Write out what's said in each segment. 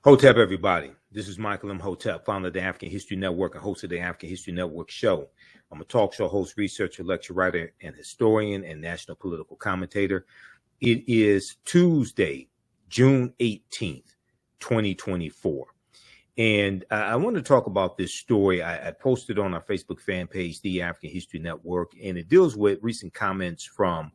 Hotep, everybody. This is Michael Imhotep, founder of the African History Network and host of the African History Network show. I'm a talk show host, researcher, lecturer, writer, and historian, and national political commentator. It is Tuesday, June 18th, 2024. And I want to talk about this story. I posted on our Facebook fan page, the African History Network, and it deals with recent comments from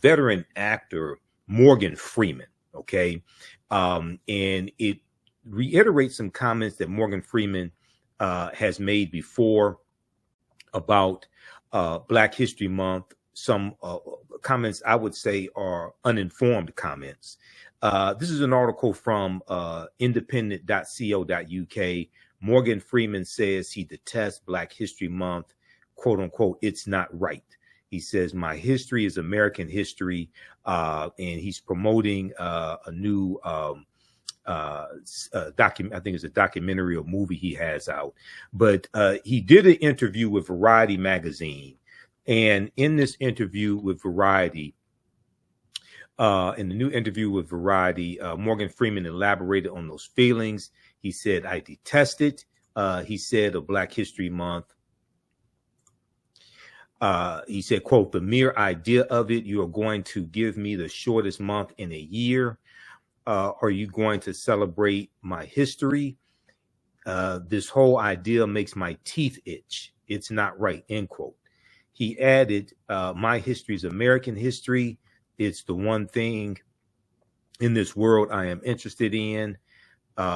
veteran actor Morgan Freeman. Okay. And it reiterates some comments that Morgan Freeman has made before about Black History Month. Some comments I would say are uninformed comments. This is an article from independent.co.uk. Morgan Freeman says he detests Black History Month, quote unquote, it's not right. He says, my history is American history, and he's promoting a new document. I think it's a documentary or movie he has out. But he did an interview with Variety magazine. And in this interview with Variety, in the new interview with Variety, Morgan Freeman elaborated on those feelings. He said, I detest it. He said of Black History Month, he said, quote, the mere idea of it, you are going to give me the shortest month in a year. Are you going to celebrate my history? This whole idea makes my teeth itch. It's not right, end quote. He added, my history is American history. It's the one thing in this world I am interested in,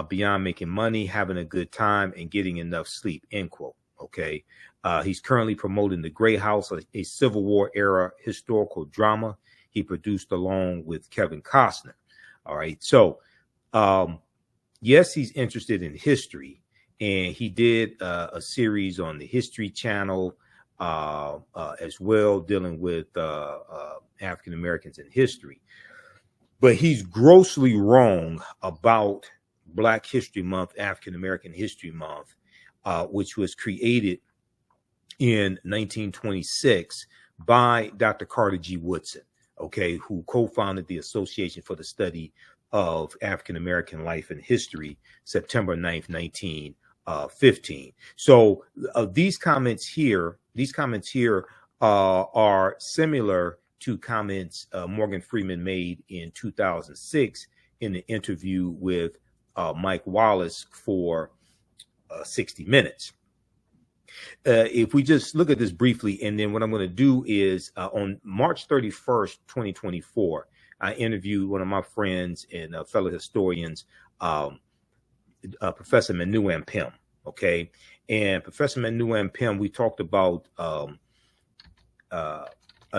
beyond making money, having a good time, and getting enough sleep, end quote. Okay. He's currently promoting The Gray House, a Civil War era historical drama he produced along with Kevin Costner. All right. So, yes, he's interested in history, and he did a series on the History Channel as well, dealing with African Americans in history. But he's grossly wrong about Black History Month, African American History Month, which was created in 1926 by Dr. Carter G. Woodson, okay, who co-founded the Association for the Study of African American Life and History, September 9th, 1915. So these comments here are similar to comments Morgan Freeman made in 2006 in the interview with Mike Wallace for 60 Minutes. If we just look at this briefly, and then what I'm going to do is on March 31st, 2024, I interviewed one of my friends and fellow historians, Professor Manu Ampim. Okay. And Professor Manu Ampim, we talked about a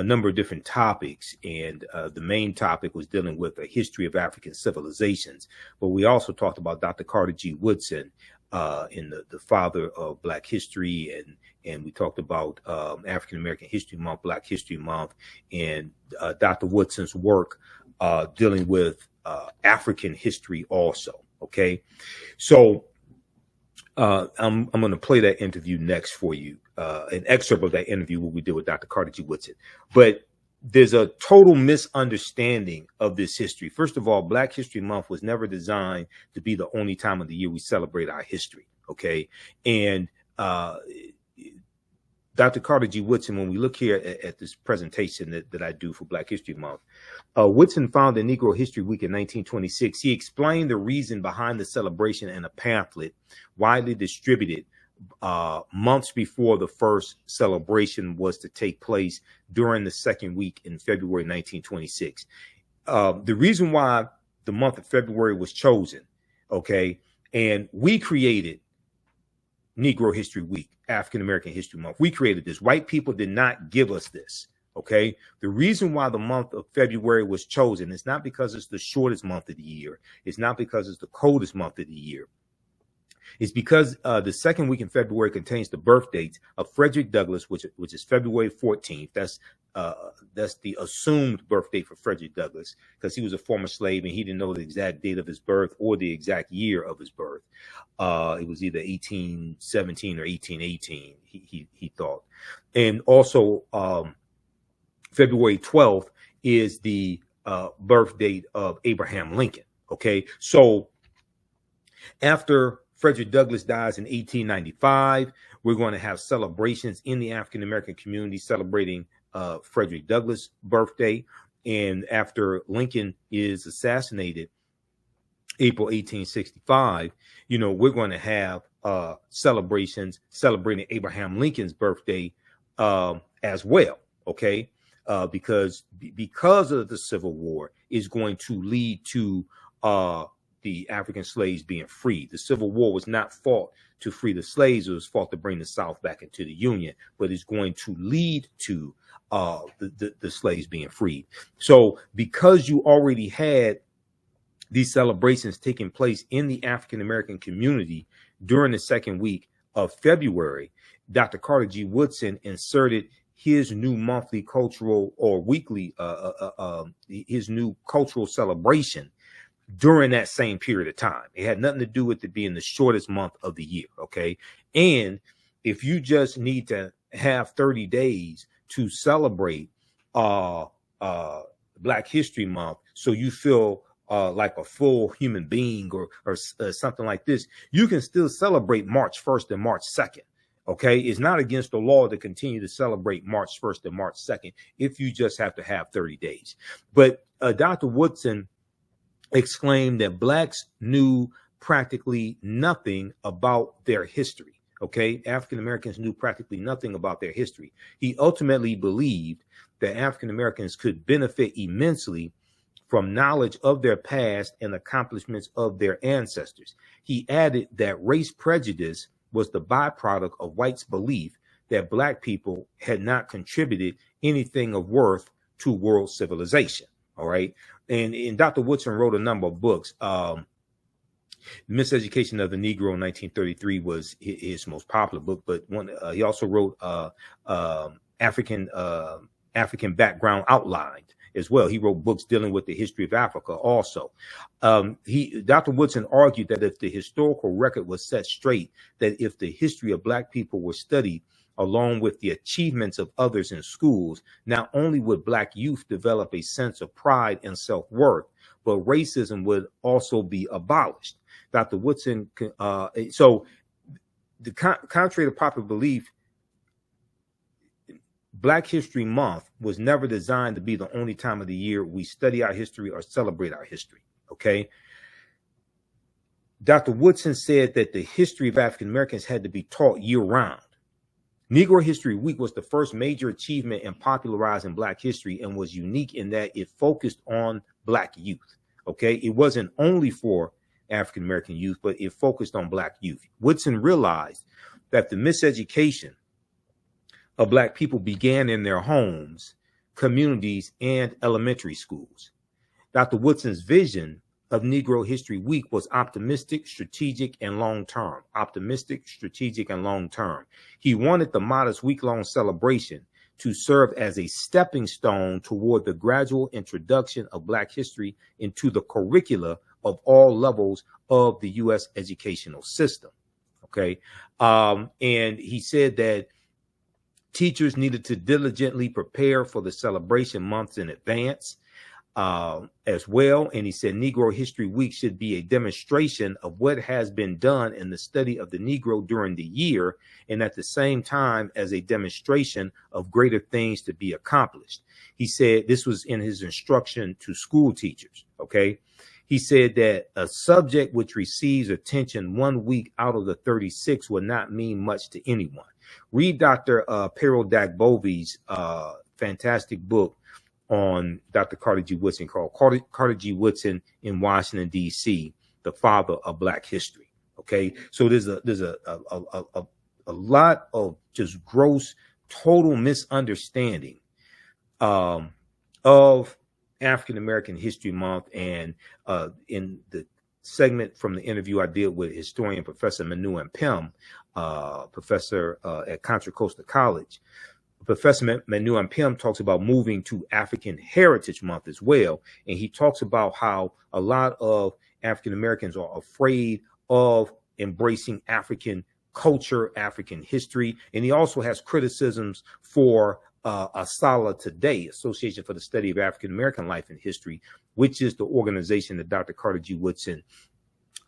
number of different topics. And the main topic was dealing with the history of African civilizations. But we also talked about Dr. Carter G. Woodson, in the father of Black history, and we talked about African American History Month, Black History Month, and Dr. Woodson's work dealing with African history also. Okay, so I'm going to play that interview next for you, an excerpt of that interview what we did with Dr. Carter G. Woodson. But there's a total misunderstanding of this history. First of all, Black History Month was never designed to be the only time of the year we celebrate our history. Okay. And Dr. Carter G. Woodson, when we look here at this presentation that I do for Black History Month, Woodson founded Negro History Week in 1926. He explained the reason behind the celebration in a pamphlet widely distributed months before the first celebration was to take place during the second week in February 1926. The reason why the month of February was chosen, okay, and we created Negro History Week, African American History Month. We created this. White people did not give us this, okay? The reason why the month of February was chosen is not because it's the shortest month of the year. It's not because it's the coldest month of the year. It's because the second week in February contains the birth dates of Frederick Douglass, which is February 14th. That's the assumed birth date for Frederick Douglass, because he was a former slave and he didn't know the exact date of his birth or the exact year of his birth. It was either 1817 or 1818, he thought. And also February 12th is the birth date of Abraham Lincoln. Okay, so After Frederick Douglass dies in 1895, we're going to have celebrations in the African American community celebrating Frederick Douglass' birthday. And after Lincoln is assassinated, April 1865, we're going to have celebrations celebrating Abraham Lincoln's birthday as well. Okay. Because of the Civil War is going to lead to the African slaves being freed. The Civil War was not fought to free the slaves. It was fought to bring the South back into the Union, but it's going to lead to the slaves being freed. So because you already had these celebrations taking place in the African American community during the second week of February, Dr. Carter G. Woodson inserted his new monthly cultural or weekly, his new cultural celebration during that same period of time. It had nothing to do with it being the shortest month of the year. Okay. And if you just need to have 30 days to celebrate Black History Month, so you feel like a full human being or something like this, you can still celebrate March 1st and March 2nd. Okay, it's not against the law to continue to celebrate March 1st and March 2nd if you just have to have 30 days. But Dr. Woodson exclaimed that Blacks knew practically nothing about their history. Okay, African Americans knew practically nothing about their history. He ultimately believed that African Americans could benefit immensely from knowledge of their past and accomplishments of their ancestors. He added that race prejudice was the byproduct of whites' belief that Black people had not contributed anything of worth to world civilization. All right. And Dr. Woodson wrote a number of books. Miseducation of the Negro in 1933 was his most popular book, but he also wrote African Background Outlined as well. He wrote books dealing with the history of Africa also. Dr. Woodson argued that if the historical record was set straight, that if the history of Black people were studied along with the achievements of others in schools, not only would Black youth develop a sense of pride and self-worth, but racism would also be abolished. Dr. Woodson, so contrary to popular belief, Black History Month was never designed to be the only time of the year we study our history or celebrate our history. Okay. Dr. Woodson said that the history of African Americans had to be taught year round. Negro History Week was the first major achievement in popularizing Black history and was unique in that it focused on Black youth. Okay. It wasn't only for African American youth, but it focused on Black youth. Woodson realized that the miseducation of Black people began in their homes, communities, and elementary schools. Dr. Woodson's vision of Negro History Week was optimistic, strategic, and long-term. Optimistic, strategic, and long-term. He wanted the modest week-long celebration to serve as a stepping stone toward the gradual introduction of Black history into the curricula of all levels of the U.S. educational system. Okay. And he said that teachers needed to diligently prepare for the celebration months in advance as well. And he said Negro History Week should be a demonstration of what has been done in the study of the Negro during the year, and at the same time as a demonstration of greater things to be accomplished. He said this was in his instruction to school teachers. Okay. He said that a subject which receives attention 1 week out of the 36 will not mean much to anyone. Read Dr. Peril Dagbovi's fantastic book on Dr. Carter G. Woodson called Carter G. Woodson in Washington, D.C., the father of Black history. Okay, so there's a lot of just gross, total misunderstanding of African American History Month. And in the segment from the interview I did with historian Professor Manu Ampim, professor at Contra Costa College, Professor Manu Ampim talks about moving to African Heritage Month as well. And he talks about how a lot of African Americans are afraid of embracing African culture, African history. And he also has criticisms for ASALH Today, Association for the Study of African American Life and History, which is the organization that Dr. Carter G. Woodson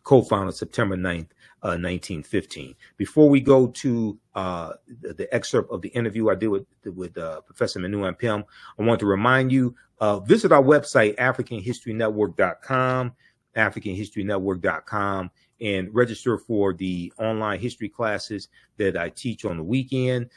co-founded September 9th, 1915. Before we go to the excerpt of the interview I did with Professor Manu Ampim, I want to remind you, visit our website, AfricanHistoryNetwork.com, AfricanHistoryNetwork.com, and register for the online history classes that I teach on the weekend.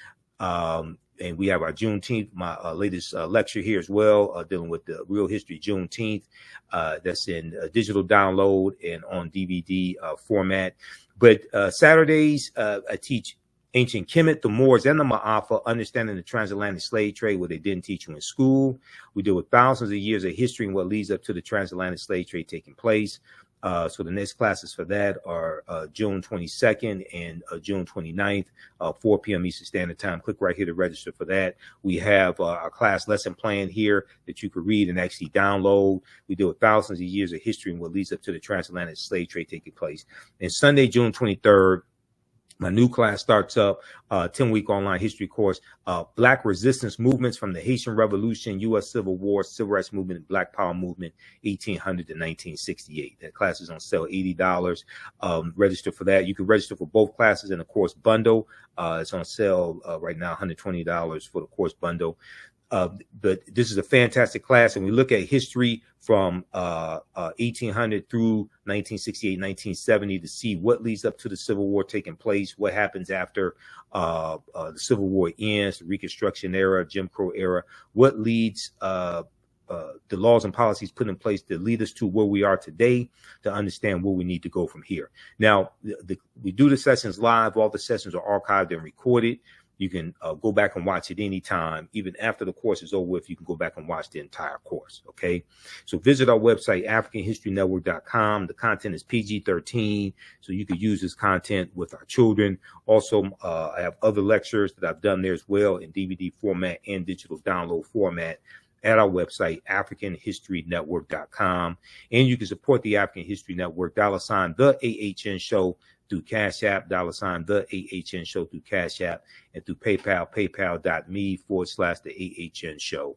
And we have our Juneteenth, my latest lecture here as well, dealing with the real history Juneteenth. That's in digital download and on DVD format. But Saturdays, I teach ancient Kemet, the Moors, and the Ma'afa, understanding the transatlantic slave trade, what they didn't teach you in school. We deal with thousands of years of history and what leads up to the transatlantic slave trade taking place. So the next classes for that are June 22nd and June 29th, 4 p.m. Eastern Standard Time. Click right here to register for that. We have our class lesson plan here that you could read and actually download. We deal with thousands of years of history and what leads up to the transatlantic slave trade taking place. And Sunday, June 23rd, my new class starts up, 10-week online history course, Black resistance movements from the Haitian Revolution, U.S. Civil War, Civil Rights Movement, Black Power Movement, 1800 to 1968. That class is on sale, $80. Register for that. You can register for both classes in the course bundle. It's on sale right now, $120 for the course bundle. But this is a fantastic class, and we look at history from 1800 through 1968, 1970 to see what leads up to the Civil War taking place, what happens after the Civil War ends, the Reconstruction era, Jim Crow era, what leads the laws and policies put in place to lead us to where we are today, to understand where we need to go from here. Now, we do the sessions live. All the sessions are archived and recorded. You can go back and watch it anytime. Even after the course is over with, you can go back and watch the entire course, okay? So visit our website, AfricanHistoryNetwork.com. The content is PG-13, so you could use this content with our children. Also, I have other lectures that I've done there as well in DVD format and digital download format at our website, AfricanHistoryNetwork.com. And you can support the African History Network, $, the AHN Show, through Cash App, $, the AHN Show through Cash App, and through PayPal, paypal.me/the AHN Show.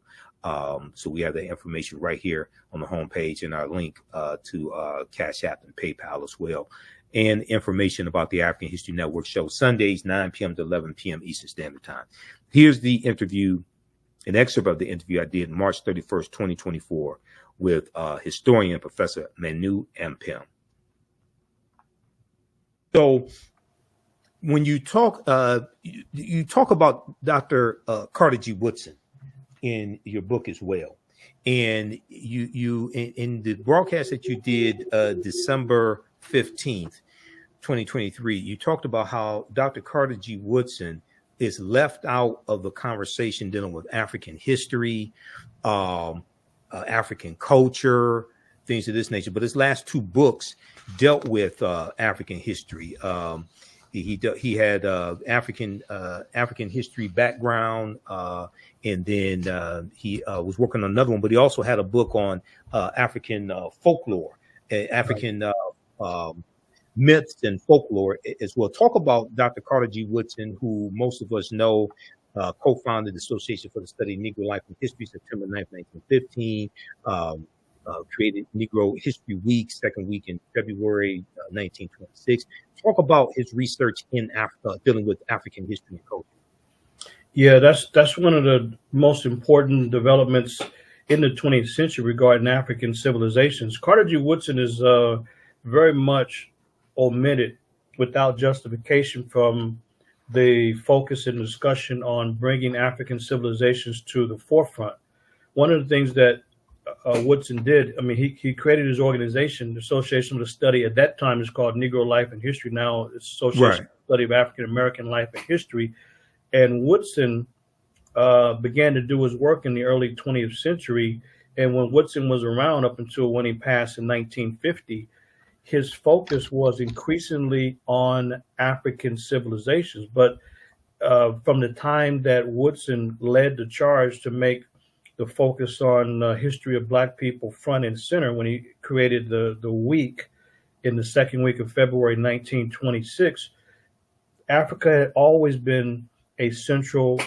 So we have the information right here on the homepage and our link to Cash App and PayPal as well. And information about the African History Network show, Sundays, 9 p.m. to 11 p.m. Eastern Standard Time. Here's the interview, an excerpt of the interview I did March 31st, 2024 with historian Professor Manu Ampim. So when you talk about Dr. Carter G. Woodson in your book as well, and you in the broadcast that you did December 15th, 2023, you talked about how Dr. Carter G. Woodson is left out of the conversation dealing with African history, African culture, things of this nature. But his last two books dealt with African history. He had African history background, and then he was working on another one. But he also had a book on African folklore, African myths and folklore as well. Talk about Dr. Carter G. Woodson, who most of us know, co-founded the Association for the Study of Negro Life and History, September 9th, 1915. Created Negro History Week, second week in February 1926. Talk about his research in Africa, dealing with African history and culture. Yeah, that's one of the most important developments in the 20th century regarding African civilizations. Carter G. Woodson is very much omitted without justification from the focus and discussion on bringing African civilizations to the forefront. One of the things that Woodson did, I mean, he created his organization, the Association for the Study. At that time, it's called Negro Life and History. Now it's Association for the Study of African American Life and History. And Woodson began to do his work in the early 20th century. And when Woodson was around up until when he passed in 1950, his focus was increasingly on African civilizations. But from the time that Woodson led the charge to make the focus on history of Black people front and center, when he created the week in the second week of February 1926, Africa had always been a central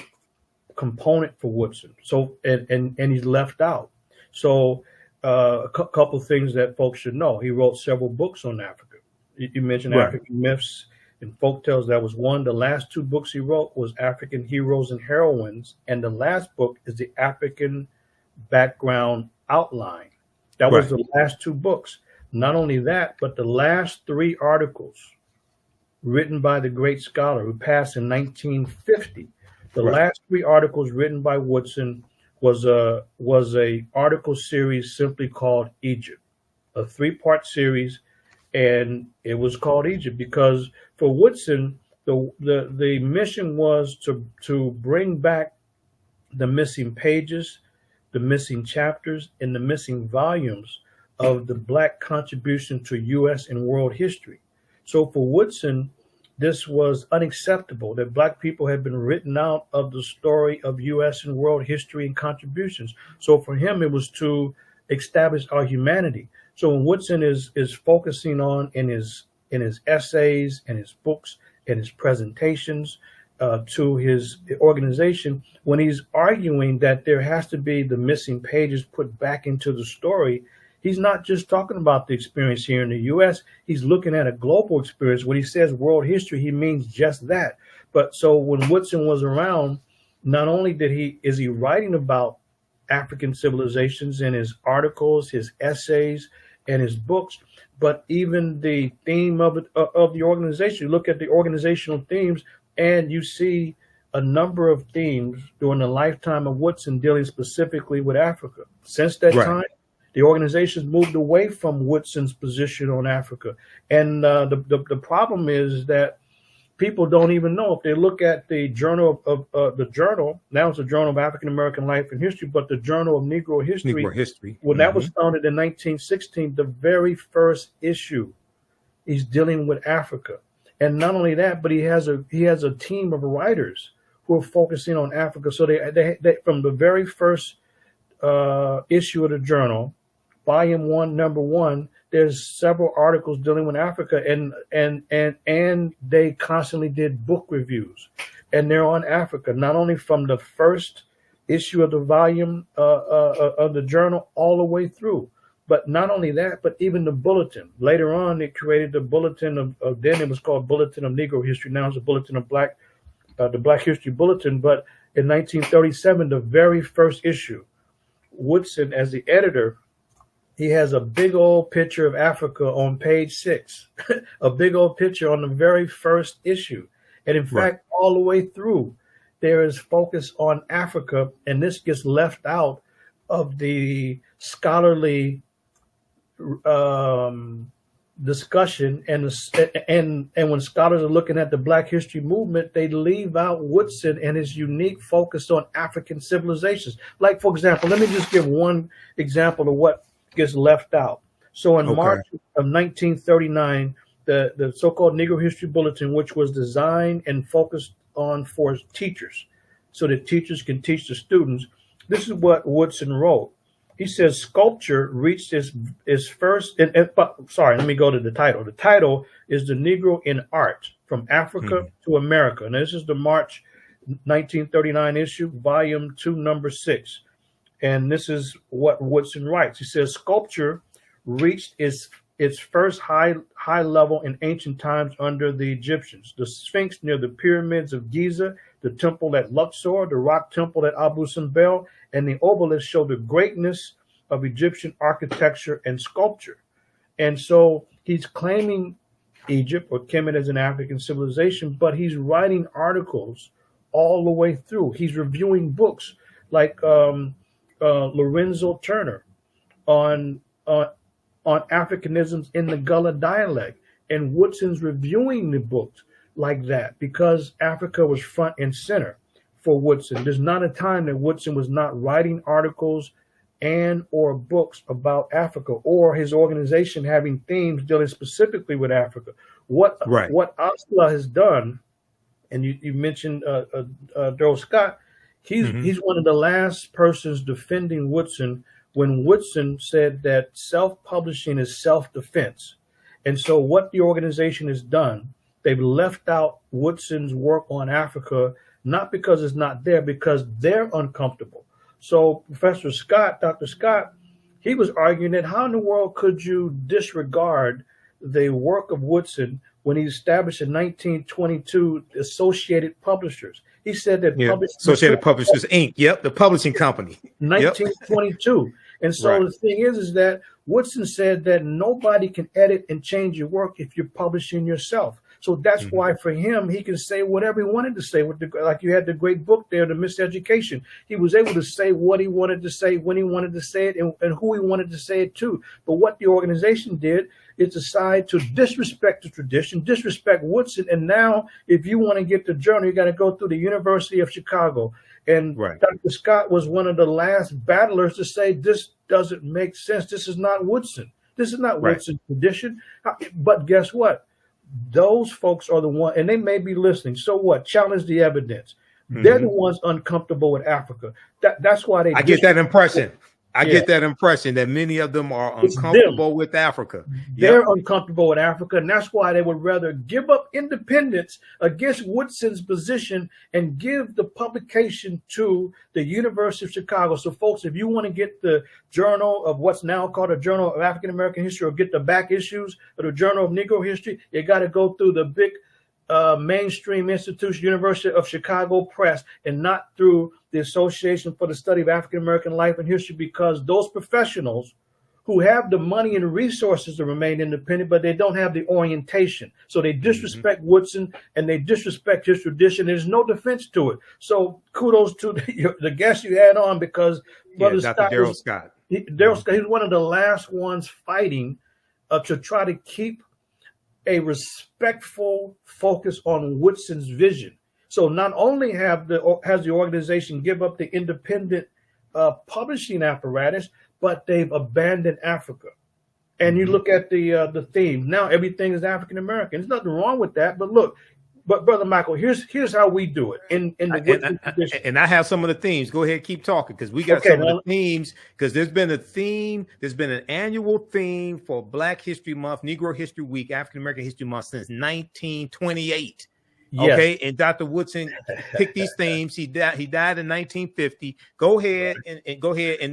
component for Woodson. So and he's left out. So a couple of things that folks should know: he wrote several books on Africa. You mentioned Right. African myths and folk tales. That was one. The last two books he wrote was African Heroes and Heroines, and the last book is the African Background Outline. That was Right. the last two books. Not only that, but the last three articles written by the great scholar who passed in 1950. The Right. last three articles written by Woodson was a article series simply called Egypt, a 3-part series, and it was called Egypt because for Woodson, the mission was to bring back the missing pages, the missing chapters, and the missing volumes of the Black contribution to U.S. and world history. So for Woodson, this was unacceptable that Black people had been written out of the story of U.S. and world history and contributions. So for him, it was to establish our humanity. So when Woodson is focusing on in his essays and his books and his presentations to his organization, when he's arguing that there has to be the missing pages put back into the story, he's not just talking about the experience here in the U.S. He's looking at a global experience. When he says world history, he means just that. But so when Woodson was around, not only is he writing about African civilizations in his articles, his essays, and his books, but even the theme of the organization. You look at the organizational themes, and you see a number of themes during the lifetime of Woodson dealing specifically with Africa. Since that Right. time, the organization's moved away from Woodson's position on Africa. And the problem is that people don't even know. If they look at the journal the journal, now it's a Journal of African American Life and History, but the Journal of Negro History, Negro history. when that was founded in 1916, the very first issue is dealing with Africa. And not only that, but he has a team of writers who are focusing on Africa. So they from the very first issue of the journal, volume 1, number 1, there's several articles dealing with Africa, and they constantly did book reviews, and they're on Africa, not only from the first issue of the volume of the journal all the way through. But not only that, but even the bulletin. Later on, they created the bulletin of then it was called Bulletin of Negro History. Now it's a Bulletin of the Black History Bulletin. But in 1937, the very first issue, Woodson, as the editor, he has a big old picture of Africa on page 6, a big old picture on the very first issue. And in fact, all the way through, there is focus on Africa, and this gets left out of the scholarly discussion. And when scholars are looking at the Black history movement, they leave out Woodson and his unique focus on African civilizations. Like, for example, let me just give one example of what gets left out. So in March of 1939, the so-called Negro History Bulletin, which was designed and focused on for teachers, so that teachers can teach the students, this is what Woodson wrote. He says, sculpture reached its first, sorry, let me go to the title. The title is The Negro in Art, From Africa to America. And this is the March 1939 issue, volume 2, number 6. And this is what Woodson writes. He says, sculpture reached its first high level in ancient times under the Egyptians. The Sphinx near the pyramids of Giza, the temple at Luxor, the rock temple at Abu Simbel, and the obelisk show the greatness of Egyptian architecture and sculpture. And so he's claiming Egypt or Kemet as an African civilization, but he's writing articles all the way through. He's reviewing books like Lorenzo Turner on Africanisms in the Gullah dialect, and Woodson's reviewing the books like that because Africa was front and center for Woodson. There's not a time that Woodson was not writing articles and or books about Africa, or his organization having themes dealing specifically with Africa. What Osla has done, and you mentioned Daryl Scott, he's one of the last persons defending Woodson when Woodson said that self-publishing is self-defense. And so what the organization has done, they've left out Woodson's work on Africa, not because it's not there, because they're uncomfortable. So Professor Scott, Dr. Scott, he was arguing that how in the world could you disregard the work of Woodson when he established in 1922 the Associated Publishers. He said that Associated Publishers Inc. Yep, the publishing company. 1922. And so the thing is that Woodson said that nobody can edit and change your work if you're publishing yourself. So that's why for him, he can say whatever he wanted to say. Like you had the great book there, The Miseducation. He was able to say what he wanted to say, when he wanted to say it, and who he wanted to say it to. But what the organization did is decide to disrespect the tradition, disrespect Woodson. And now if you want to get the journal, you got to go through the University of Chicago. And Dr. Scott was one of the last battlers to say, this doesn't make sense. This is not Woodson. This is not Woodson's tradition. But guess what? Those folks are the one, and they may be listening. So what? Challenge the evidence. They're the ones uncomfortable with Africa. That's why they. I get that impression. I get that impression that many of them are uncomfortable with Africa. They're uncomfortable with Africa, and that's why they would rather give up independence against Woodson's position and give the publication to the University of Chicago. So, folks, if you want to get the journal of what's now called a Journal of African American History, or get the back issues of the Journal of Negro History, you got to go through the big mainstream institution, University of Chicago Press, and not through the Association for the Study of African American Life and History, because those professionals who have the money and resources to remain independent, but they don't have the orientation. So they disrespect Woodson and they disrespect his tradition. There's no defense to it. So kudos to the guest you had on, because Brother Dr. Scott. Daryl Scott, he's one of the last ones fighting to try to keep a respectful focus on Woodson's vision. So not only has the organization give up the independent publishing apparatus, but they've abandoned Africa. And you look at the theme. Now everything is African American. There's nothing wrong with that. But look, Brother Michael, here's how we do it in the Woodson tradition. And I have some of the themes. Go ahead, keep talking, because we got some of the themes. Because there's been a theme. There's been an annual theme for Black History Month, Negro History Week, African American History Month since 1928. Yes. Okay, and Dr. Woodson picked these themes. He died in 1950. Go ahead and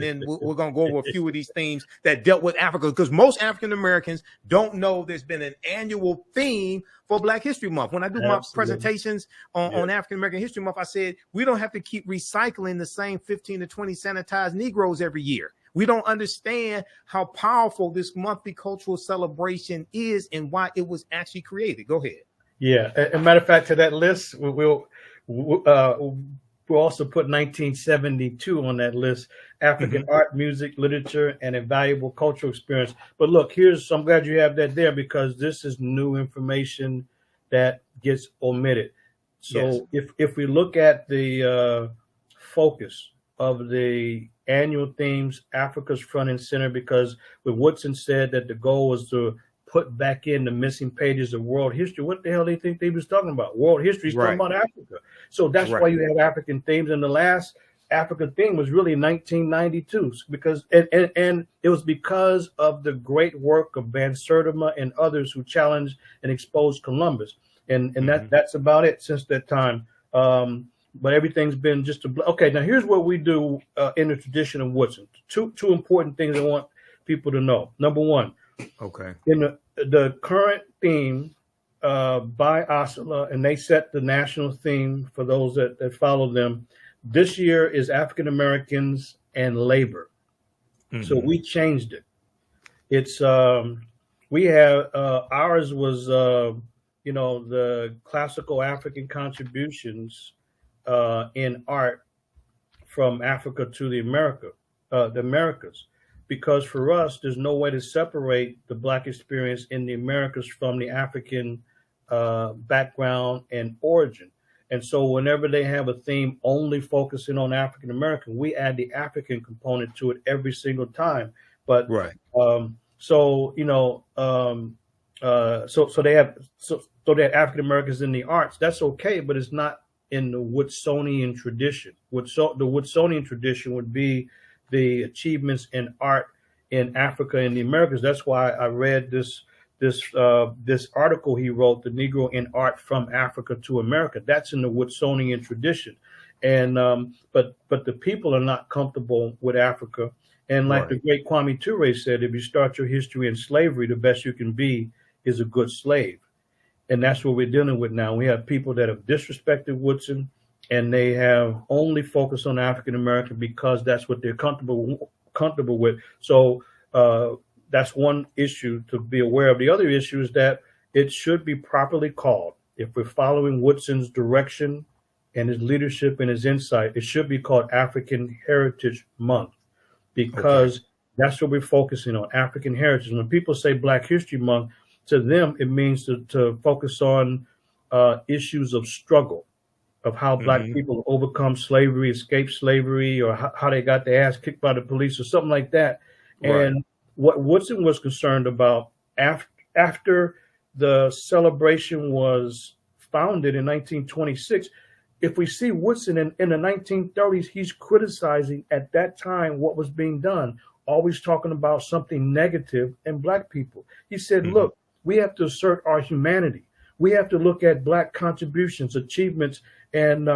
then we're going to go over a few of these themes that dealt with Africa, because most African Americans don't know there's been an annual theme for Black History Month. When I do my presentations on African American History Month, I said we don't have to keep recycling the same 15 to 20 sanitized Negroes every year. We don't understand how powerful this monthly cultural celebration is and why it was actually created. Go ahead. Yeah, as a matter of fact, to that list, we'll also put 1972 on that list: African art, music, literature, and a valuable cultural experience. But look, I'm glad you have that there, because this is new information that gets omitted. So if we look at the focus of the annual themes, Africa's front and center, because when Woodson said that the goal was to put back in the missing pages of world history, what the hell do you think they was talking about? World history is talking about Africa. So that's why you have African themes. And the last African theme was really 1992, because and it was because of the great work of Van Sertima and others who challenged and exposed Columbus. And that's about it since that time. But everything's been just okay. Now here's what we do in the tradition of Woodson. Two important things I want people to know. Number one, in the current theme by Osceola, and they set the national theme for those that follow them. This year is African Americans and labor. So we changed it. It's we have ours was the classical African contributions in art from Africa to the Americas. Because for us, there's no way to separate the Black experience in the Americas from the African background and origin. And so whenever they have a theme only focusing on African American, we add the African component to it every single time. But so they have African Americans in the arts. That's okay, but it's not in the Woodsonian tradition. The Woodsonian tradition would be the achievements in art in Africa and the Americas. That's why I read this article he wrote, "The Negro in Art from Africa to America." That's in the Woodsonian tradition, and but the people are not comfortable with Africa. And like the great Kwame Ture said, if you start your history in slavery, the best you can be is a good slave. And that's what we're dealing with now. We have people that have disrespected Woodson, and they have only focused on African American because that's what they're comfortable with. So that's one issue to be aware of. The other issue is that it should be properly called. If we're following Woodson's direction and his leadership and his insight, it should be called African Heritage Month, because that's what we're focusing on, African heritage. When people say Black History Month, to them, it means to focus on issues of struggle, of how Black people overcome slavery, escape slavery, or how they got their ass kicked by the police or something like that. Right. And what Woodson was concerned about after the celebration was founded in 1926, if we see Woodson in the 1930s, he's criticizing at that time what was being done, always talking about something negative in Black people. He said, look, we have to assert our humanity. We have to look at Black contributions, achievements, and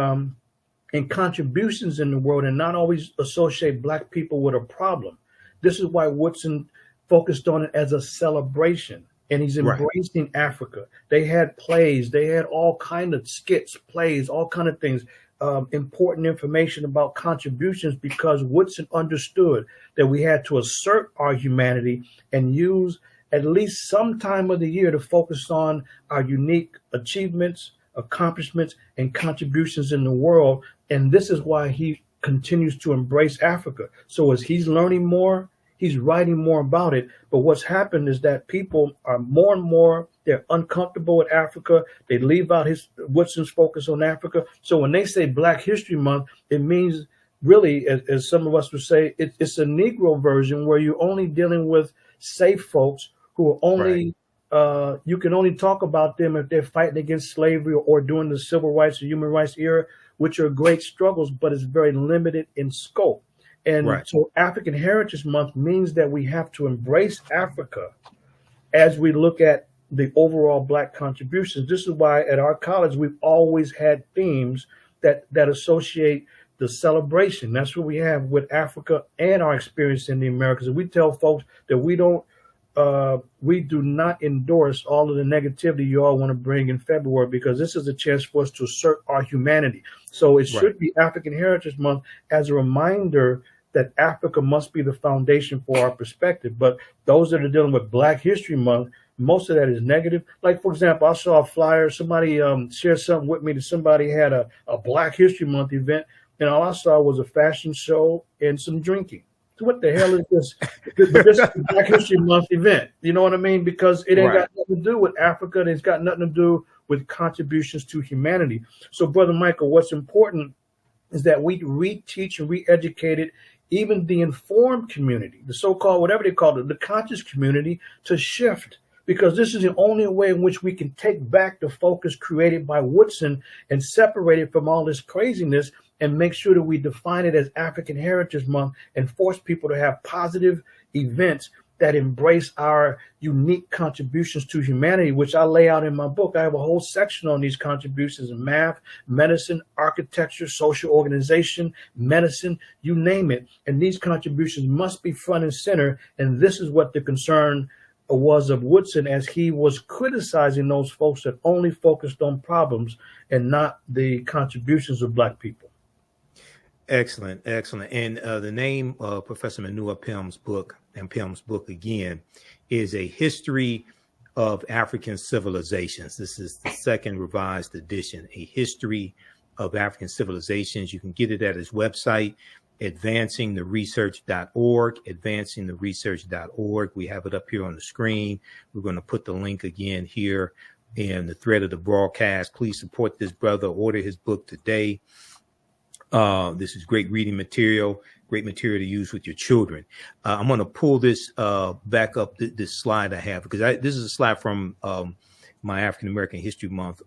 contributions in the world, and not always associate Black people with a problem. This is why Woodson focused on it as a celebration. And he's embracing Africa. They had plays, they had all kind of skits, plays, all kind of things, important information about contributions, because Woodson understood that we had to assert our humanity and use at least some time of the year to focus on our unique achievements, accomplishments, and contributions in the world. And this is why he continues to embrace Africa. So as he's learning more, he's writing more about it. But what's happened is that people are more and more, they're uncomfortable with Africa. They leave out Woodson's focus on Africa. So when they say Black History Month, it means really, as some of us would say, it's a Negro version where you're only dealing with safe folks who are only, you can only talk about them if they're fighting against slavery or during the civil rights or human rights era, which are great struggles, but it's very limited in scope. And so African Heritage Month means that we have to embrace Africa as we look at the overall Black contributions. This is why at our college, we've always had themes that associate the celebration. That's what we have with Africa and our experience in the Americas. And we tell folks that we do not endorse all of the negativity you all want to bring in February, because this is a chance for us to assert our humanity. So it should be African Heritage Month as a reminder that Africa must be the foundation for our perspective. But those that are dealing with Black History Month, most of that is negative. Like, for example, I saw a flyer, somebody shared something with me that somebody had a Black History Month event, and all I saw was a fashion show and some drinking. So what the hell is this? This is a Black History Month event. You know what I mean? Because it ain't got nothing to do with Africa, and it's got nothing to do with contributions to humanity. So, Brother Michael, what's important is that we reteach and re-educate even the informed community, the so-called, whatever they call it, the conscious community, to shift. Because this is the only way in which we can take back the focus created by Woodson and separate it from all this craziness, and make sure that we define it as African Heritage Month and force people to have positive events that embrace our unique contributions to humanity, which I lay out in my book. I have a whole section on these contributions in math, medicine, architecture, social organization, medicine, you name it. And these contributions must be front and center. And this is what the concern was of Woodson, as he was criticizing those folks that only focused on problems and not the contributions of Black people. Excellent, excellent. And the name of Professor Manu Ampim's book again, is A History of African Civilizations. This is the second revised edition, A History of African Civilizations. You can get it at his website, advancingtheresearch.org, advancingtheresearch.org. We have it up here on the screen. We're going to put the link again here in the thread of the broadcast. Please support this brother. Order his book today. This is great reading material, great material to use with your children. I'm going to pull this back up, this slide I have, because this is a slide from my African American History Month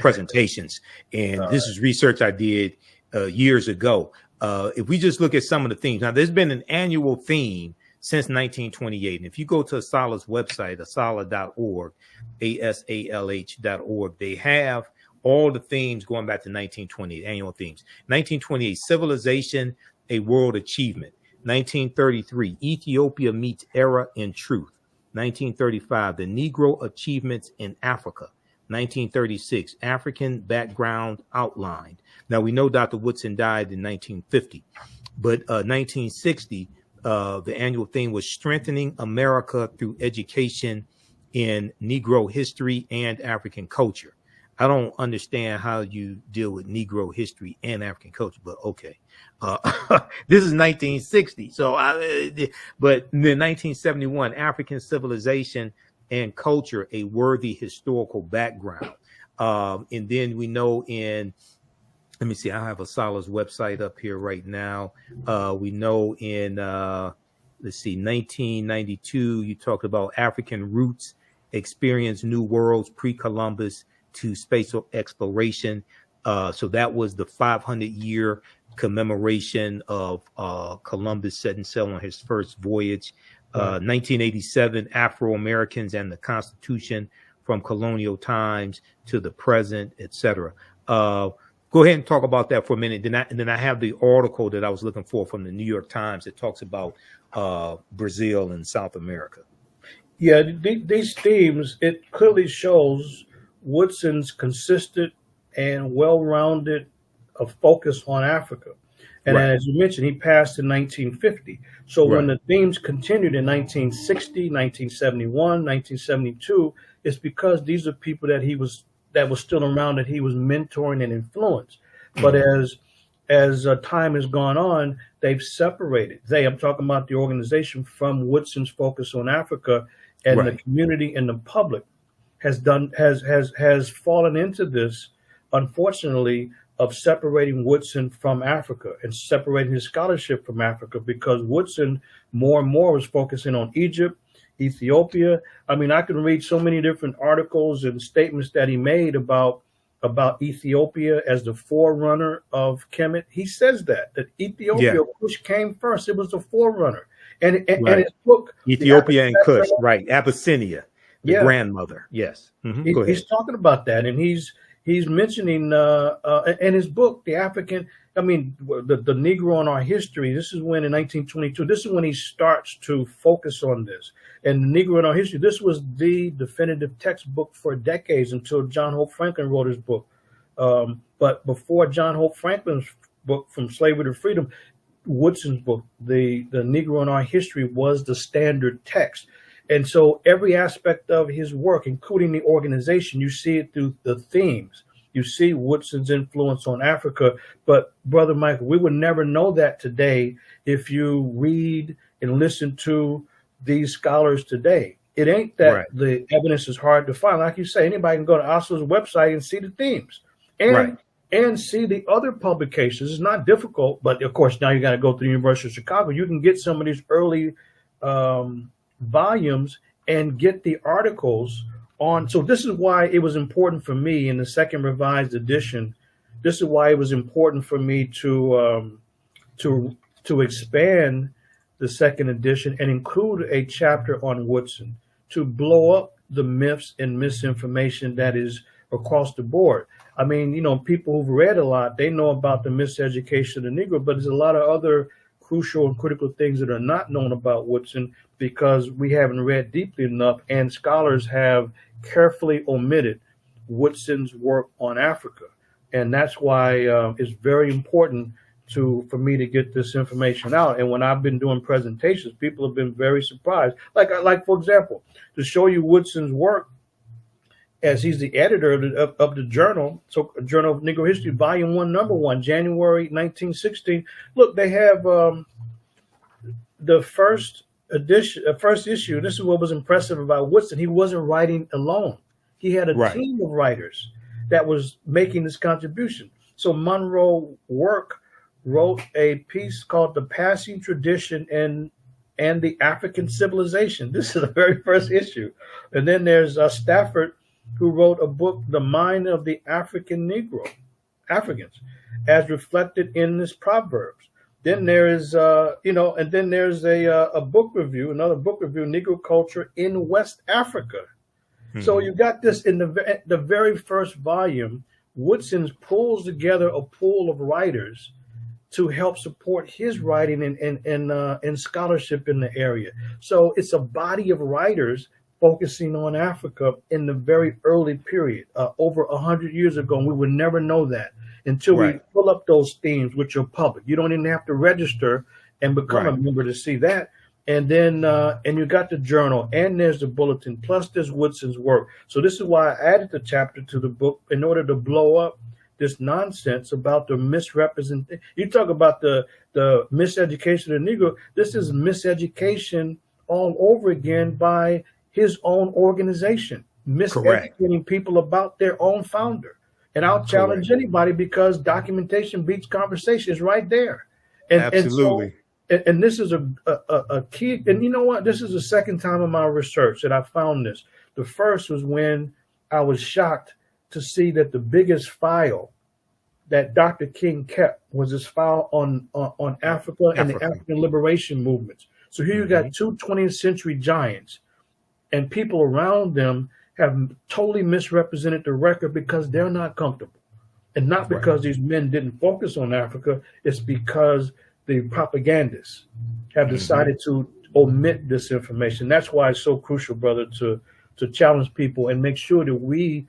presentations. And this is research I did years ago. If we just look at some of the themes, now there's been an annual theme since 1928. And if you go to Asala's website, asala.org, asalh.org, they have all the themes going back to 1928, annual themes. 1928, Civilization, a World Achievement. 1933, Ethiopia Meets Era in Truth. 1935, The Negro Achievements in Africa. 1936, African Background Outlined. Now, we know Dr. Woodson died in 1950, but 1960, the annual theme was Strengthening America Through Education in Negro History and African Culture. I don't understand how you deal with Negro history and African culture, but okay. This is 1960. But in 1971, African Civilization and Culture, A Worthy Historical Background. And then we know let me see, I have a Sala's website up here right now. We know in, let's see, 1992, you talked about African Roots, Experience New Worlds, Pre-Columbus to Spatial Exploration. So that was the 500-year commemoration of Columbus setting sail on his first voyage. 1987, Afro-Americans and the Constitution from colonial times to the present, etc. Go ahead and talk about that for a minute. Then I have the article that I was looking for from the New York Times that talks about Brazil and South America. Yeah, these themes, it clearly shows Woodson's consistent and well-rounded focus on Africa. And as you mentioned, he passed in 1950. So when the themes continued in 1960, 1971, 1972, it's because these are people that was still around that he was mentoring and influenced. But as time has gone on, they've separated. I'm talking about the organization from Woodson's focus on Africa, and the community and the public has fallen into this, unfortunately, of separating Woodson from Africa and separating his scholarship from Africa, because Woodson more and more was focusing on Egypt, Ethiopia. I mean, I can read so many different articles and statements that he made about Ethiopia as the forerunner of Kemet. He says that Ethiopia, which came first, it was the forerunner. And his book, Ethiopia and Kush, Abyssinia, the grandmother. Yes. Mm-hmm. He's talking about that, and he's mentioning in his book, the Negro in Our History. This is when in 1922, this is when he starts to focus on this. And the Negro in Our History, this was the definitive textbook for decades until John Hope Franklin wrote his book. But before John Hope Franklin's book, From Slavery to Freedom, Woodson's book, the Negro in Our History, was the standard text. And so every aspect of his work, including the organization, you see it through the themes. You see Woodson's influence on Africa. But Brother Michael, we would never know that today if you read and listen to these scholars today. It ain't that the evidence is hard to find. Like you say, anybody can go to Oslo's website and see the themes and see the other publications. It's not difficult, but of course, now you got to go to the University of Chicago. You can get some of these early volumes and get the articles on. So this is why it was important for me in the second revised edition. This is why it was important for me to expand the second edition and include a chapter on Woodson to blow up the myths and misinformation that is across the board. I mean, people who've read a lot, they know about the miseducation of the Negro, but there's a lot of other crucial and critical things that are not known about Woodson because we haven't read deeply enough, and scholars have carefully omitted Woodson's work on Africa. And that's why it's very important for me to get this information out. And when I've been doing presentations, people have been very surprised. Like for example, to show you Woodson's work, as he's the editor of the journal, so Journal of Negro History, Volume 1, Number 1, January 1916. Look, they have the first issue. This is what was impressive about Woodson. He wasn't writing alone. He had a team of writers that was making this contribution. So Monroe wrote a piece called The Passing Tradition and the African Civilization. This is the very first issue. And then there's Stafford, who wrote a book, The Mind of the African Negro, Africans, as reflected in this Proverbs. Then there is, and then there's a book review, another book review, Negro Culture in West Africa. Mm-hmm. So you got this in the very first volume. Woodson pulls together a pool of writers to help support his writing and scholarship in the area. So it's a body of writers focusing on Africa in the very early period, over 100 years ago. And we would never know that until we pull up those themes, which are public. You don't even have to register and become a member to see that. And then, and you got the journal, and there's the bulletin, plus there's Woodson's work. So this is why I added the chapter to the book, in order to blow up this nonsense about the misrepresentation. You talk about the miseducation of the Negro. This is miseducation all over again by his own organization, miseducating people about their own founder. And I'll challenge anybody, because documentation beats conversation. Is right there. And, absolutely. And this is a key. And you know what? This is the second time in my research that I found this. The first was when I was shocked to see that the biggest file that Dr. King kept was his file on Africa and the African liberation movements. So here you got two 20th century giants, and people around them have totally misrepresented the record because they're not comfortable. And not because these men didn't focus on Africa, it's because the propagandists have decided to omit this information. That's why it's so crucial, brother, to challenge people and make sure that we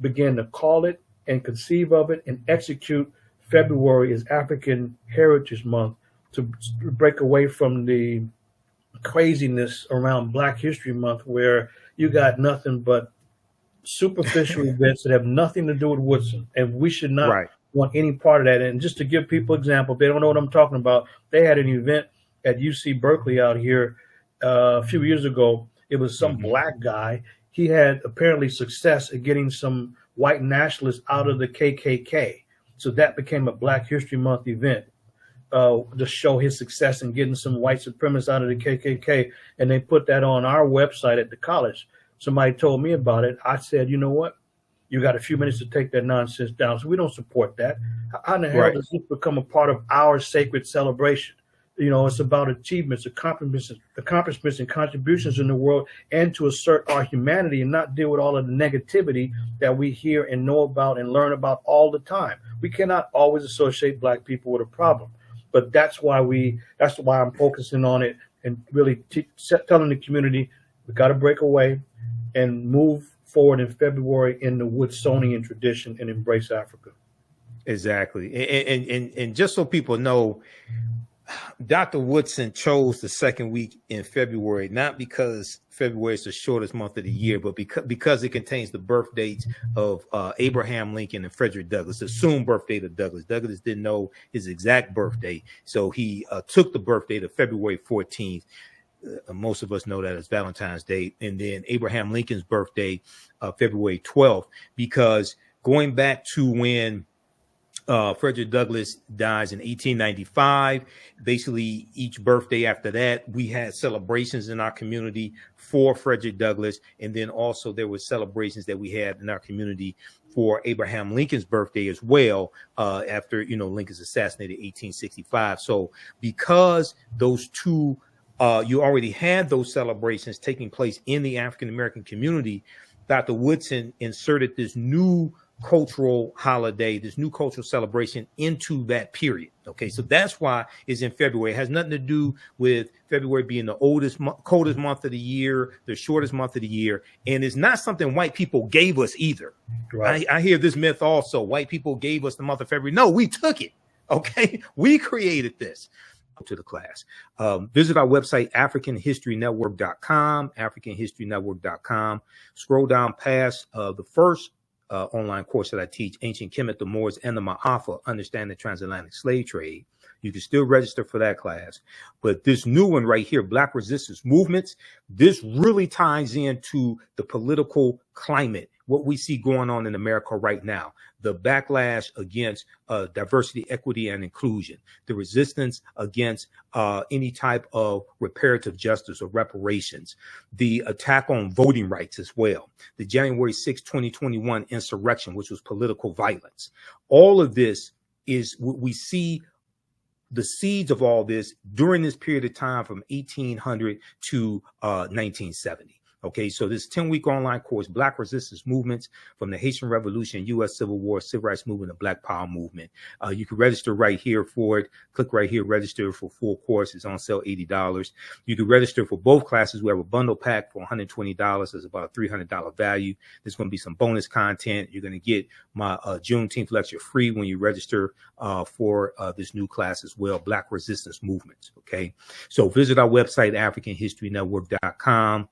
begin to call it and conceive of it and execute February as African Heritage Month, to break away from the craziness around Black History Month, where you got nothing but superficial events that have nothing to do with Woodson, and we should not want any part of that. And just to give people example, if they don't know what I'm talking about, they had an event at UC Berkeley out here a few years ago. It was some black guy. He had apparently success at getting some white nationalists out of the KKK. So that became a Black History Month event to show his success in getting some white supremacists out of the KKK. And they put that on our website at the college. Somebody told me about it. I said, you know what? You got a few minutes to take that nonsense down. So we don't support that. How in the hell does this become a part of our sacred celebration? You know, it's about achievements, accomplishments and contributions in the world, and to assert our humanity and not deal with all of the negativity that we hear and know about and learn about all the time. We cannot always associate Black people with a problem, but that's why I'm focusing on it and really telling the community we got to break away and move forward in February in the Woodsonian tradition and embrace Africa. Exactly. And just so people know, Dr. Woodson chose the second week in February, not because February is the shortest month of the year, but because it contains the birth dates of Abraham Lincoln and Frederick Douglass, the assumed birth date of Douglass. Douglass didn't know his exact birthday, so he took the birth date of February 14th. Most of us know that as Valentine's Day. And then Abraham Lincoln's birthday, February 12th, because going back to when Frederick Douglass dies in 1895. Basically, each birthday after that, we had celebrations in our community for Frederick Douglass. And then also there were celebrations that we had in our community for Abraham Lincoln's birthday as well, after, Lincoln's assassinated in 1865. So because those two, you already had those celebrations taking place in the African-American community, Dr. Woodson inserted this new cultural holiday, this new cultural celebration into that period. Okay, so that's why it's in February. It has nothing to do with February being the coldest month of the year, the shortest month of the year, and it's not something white people gave us either. Right. I hear this myth also. White people gave us the month of February. No, we took it. Okay, we created this. To the class. Visit our website, AfricanHistoryNetwork.com, AfricanHistoryNetwork.com. Scroll down past the first online course that I teach, Ancient Kemet, the Moors, and the Ma'afa, Understand the Transatlantic Slave Trade. You can still register for that class. But this new one right here, Black Resistance Movements, this really ties into the political climate, what we see going on in America right now, the backlash against diversity, equity, and inclusion, the resistance against any type of reparative justice or reparations, the attack on voting rights as well, the January 6, 2021 insurrection, which was political violence. All of this is what we see. The seeds of all this during this period of time from 1800 to 1970. Okay, so this 10-week online course, Black Resistance Movements from the Haitian Revolution, U.S. Civil War, Civil Rights Movement, and Black Power Movement. You can register right here for it. Click right here, register for full course. It's on sale, $80. You can register for both classes. We have a bundle pack for $120. It's about a $300 value. There's going to be some bonus content. You're going to get my Juneteenth lecture free when you register for this new class as well, Black Resistance Movements. Okay, so visit our website, AfricanHistoryNetwork.com.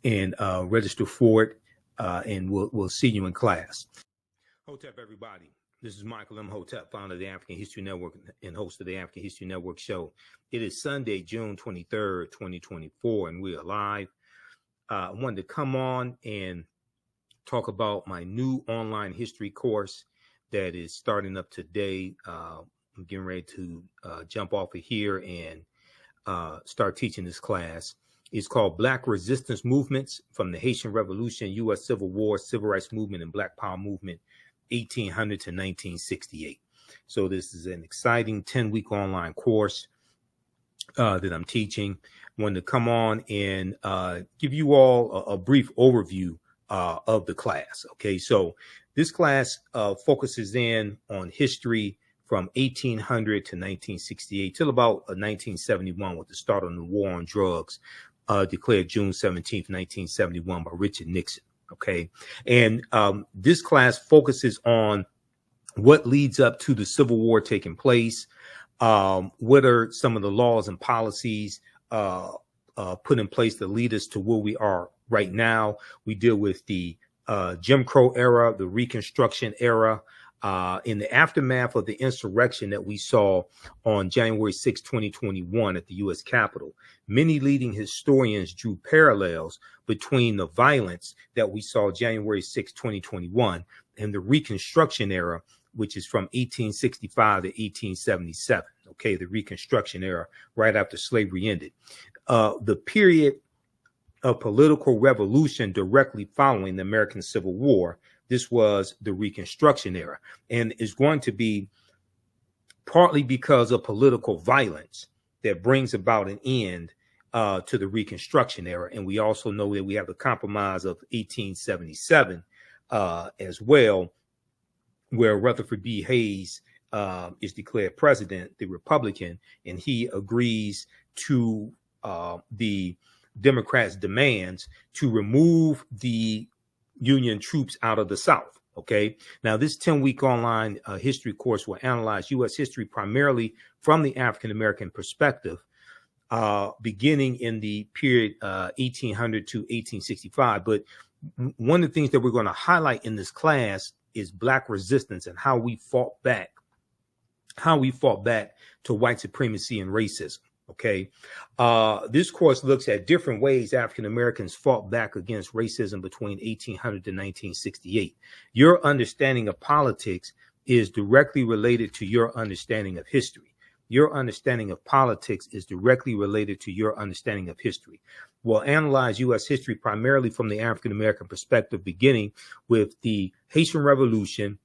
and register for it, and we'll see you in class. Hotep, everybody. This is Michael Imhotep, founder of the African History Network and host of the African History Network show. It is Sunday, June 23rd, 2024, and we are live. I wanted to come on and talk about my new online history course that is starting up today. I'm getting ready to jump off of here and start teaching this class. It's called Black Resistance Movements from the Haitian Revolution, U.S. Civil War, Civil Rights Movement, and Black Power Movement, 1800 to 1968. So this is an exciting 10-week online course that I'm teaching. I wanted to come on and give you all a brief overview of the class. Okay, so this class focuses in on history from 1800 to 1968 till about 1971 with the start of the war on drugs. Declared June 17th, 1971 by Richard Nixon. Okay. And this class focuses on what leads up to the Civil War taking place. What are some of the laws and policies put in place that lead us to where we are right now? We deal with the Jim Crow era, the Reconstruction era, in the aftermath of the insurrection that we saw on January 6, 2021 at the U.S. Capitol. Many leading historians drew parallels between the violence that we saw January 6, 2021 and the Reconstruction era, which is from 1865 to 1877. Okay, the Reconstruction era, right after slavery ended. The period of political revolution directly following the American Civil War. This was the Reconstruction era, and is going to be partly because of political violence that brings about an end to the Reconstruction era. And we also know that we have the Compromise of 1877 as well, where Rutherford B. Hayes is declared president, the Republican, and he agrees to the Democrats' demands to remove the Union troops out of the South. Okay. Now, this 10-week online history course will analyze U.S. history primarily from the African-American perspective, beginning in the period 1800 to 1865. But one of the things that we're going to highlight in this class is Black resistance and how we fought back to white supremacy and racism. Okay. This course looks at different ways African Americans fought back against racism between 1800 to 1968. Your understanding of politics is directly related to your understanding of history. Your understanding of politics is directly related to your understanding of history. We'll analyze U.S. history primarily from the African American perspective, beginning with the Haitian Revolution,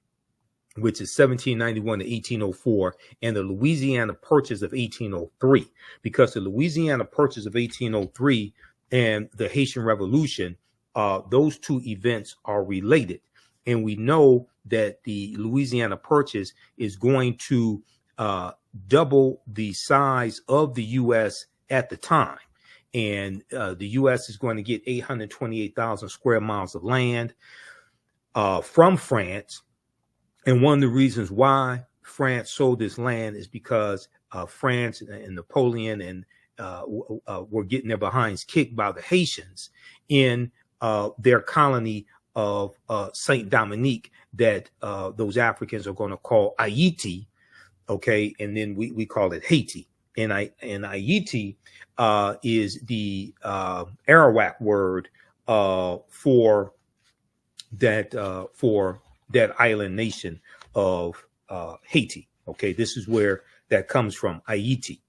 which is 1791 to 1804, and the Louisiana Purchase of 1803, because the Louisiana Purchase of 1803 and the Haitian Revolution, those two events are related. And we know that the Louisiana Purchase is going to double the size of the U.S. at the time. And the U.S. is going to get 828,000 square miles of land from France. And one of the reasons why France sold this land is because France and Napoleon and were getting their behinds kicked by the Haitians in their colony of Saint Dominique that those Africans are going to call Haiti. Okay, and then we call it Haiti. And Haiti is the Arawak word for that island nation of Haiti. Okay, this is where that comes from, Haiti.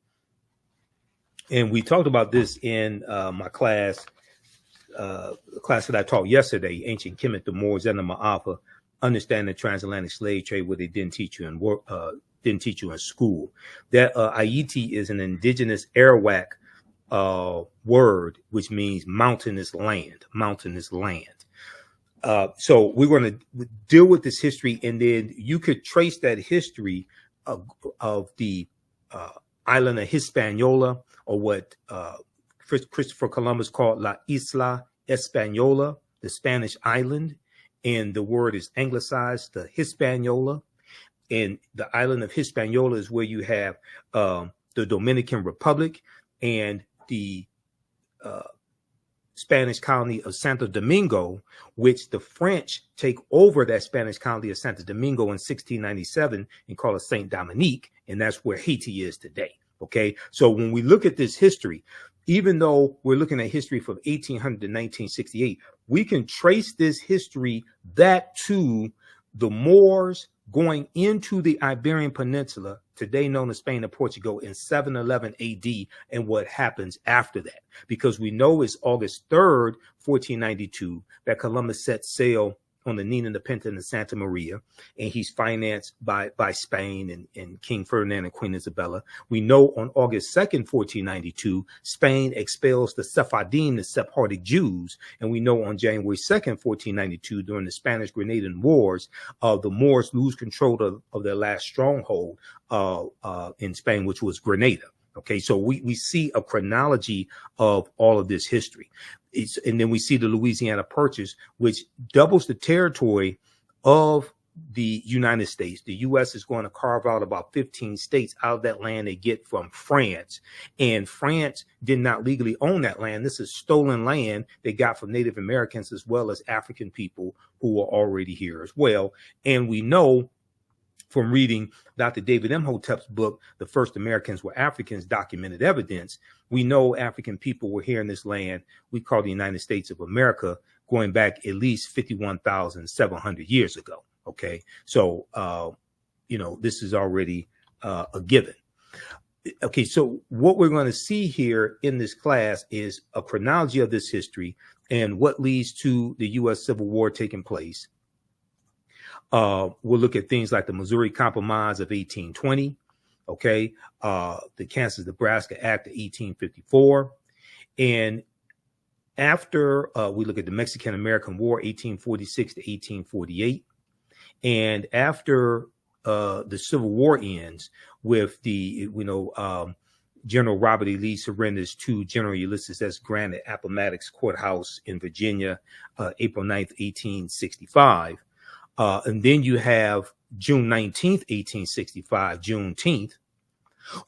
And we talked about this in my class, the class that I taught yesterday, Ancient Kemet, the Moors, and the Ma'afa, Understanding the Transatlantic Slave Trade, what they didn't teach you in school. That Haiti is an indigenous Arawak word, which means mountainous land, mountainous land. So we're going to deal with this history, and then you could trace that history of the island of Hispaniola, or what Christopher Columbus called La Isla Española, the Spanish island, and the word is anglicized to Hispaniola. And the island of Hispaniola is where you have the Dominican Republic and the Spanish colony of Santo Domingo, which the French take over that Spanish colony of Santo Domingo in 1697 and call it Saint Dominique, and that's where Haiti is today. Okay, so when we look at this history, even though we're looking at history from 1800 to 1968, we can trace this history back to the Moors going into the Iberian Peninsula, today known as Spain and Portugal, in 711 AD, and what happens after that. Because we know it's August 3rd, 1492, that Columbus set sail on the Nina, the Pinta, and the Santa Maria, and he's financed by Spain and King Ferdinand and Queen Isabella. We know on August 2nd, 1492, Spain expels the Sephardim, the Sephardic Jews, and we know on January 2nd, 1492, during the Spanish-Grenadian Wars, the Moors lose control of their last stronghold in Spain, which was Grenada. Okay, so we see a chronology of all of this history. And then we see the Louisiana Purchase, which doubles the territory of the United States. The U.S. is going to carve out about 15 states out of that land they get from France. And France did not legally own that land. This is stolen land they got from Native Americans as well as African people who were already here as well. And we know from reading Dr. David Imhotep's book, The First Americans Were Africans, Documented Evidence, we know African people were here in this land we call the United States of America, going back at least 51,700 years ago. Okay, so, this is already a given. Okay, so what we're going to see here in this class is a chronology of this history and what leads to the U.S. Civil War taking place. We'll look at things like the Missouri Compromise of 1820, okay, the Kansas-Nebraska Act of 1854. And after we look at the Mexican-American War, 1846 to 1848. And after the Civil War ends with the, General Robert E. Lee surrenders to General Ulysses S. Grant at Appomattox Courthouse in Virginia, April 9th, 1865. And then you have June 19th, 1865, Juneteenth.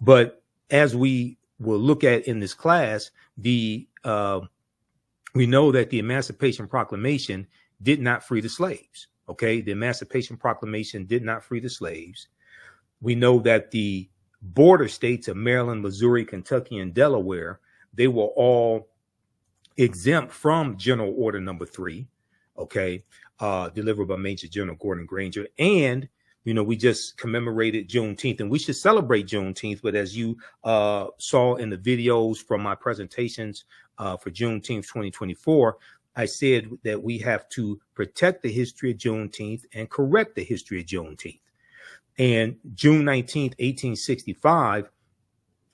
But as we will look at in this class, we know that the Emancipation Proclamation did not free the slaves. Okay, the Emancipation Proclamation did not free the slaves. We know that the border states of Maryland, Missouri, Kentucky, and Delaware, they were all exempt from General Order Number 3. Okay, delivered by Major General Gordon Granger. And, we just commemorated Juneteenth, and we should celebrate Juneteenth. But as you saw in the videos from my presentations for Juneteenth 2024, I said that we have to protect the history of Juneteenth and correct the history of Juneteenth. And June 19th, 1865,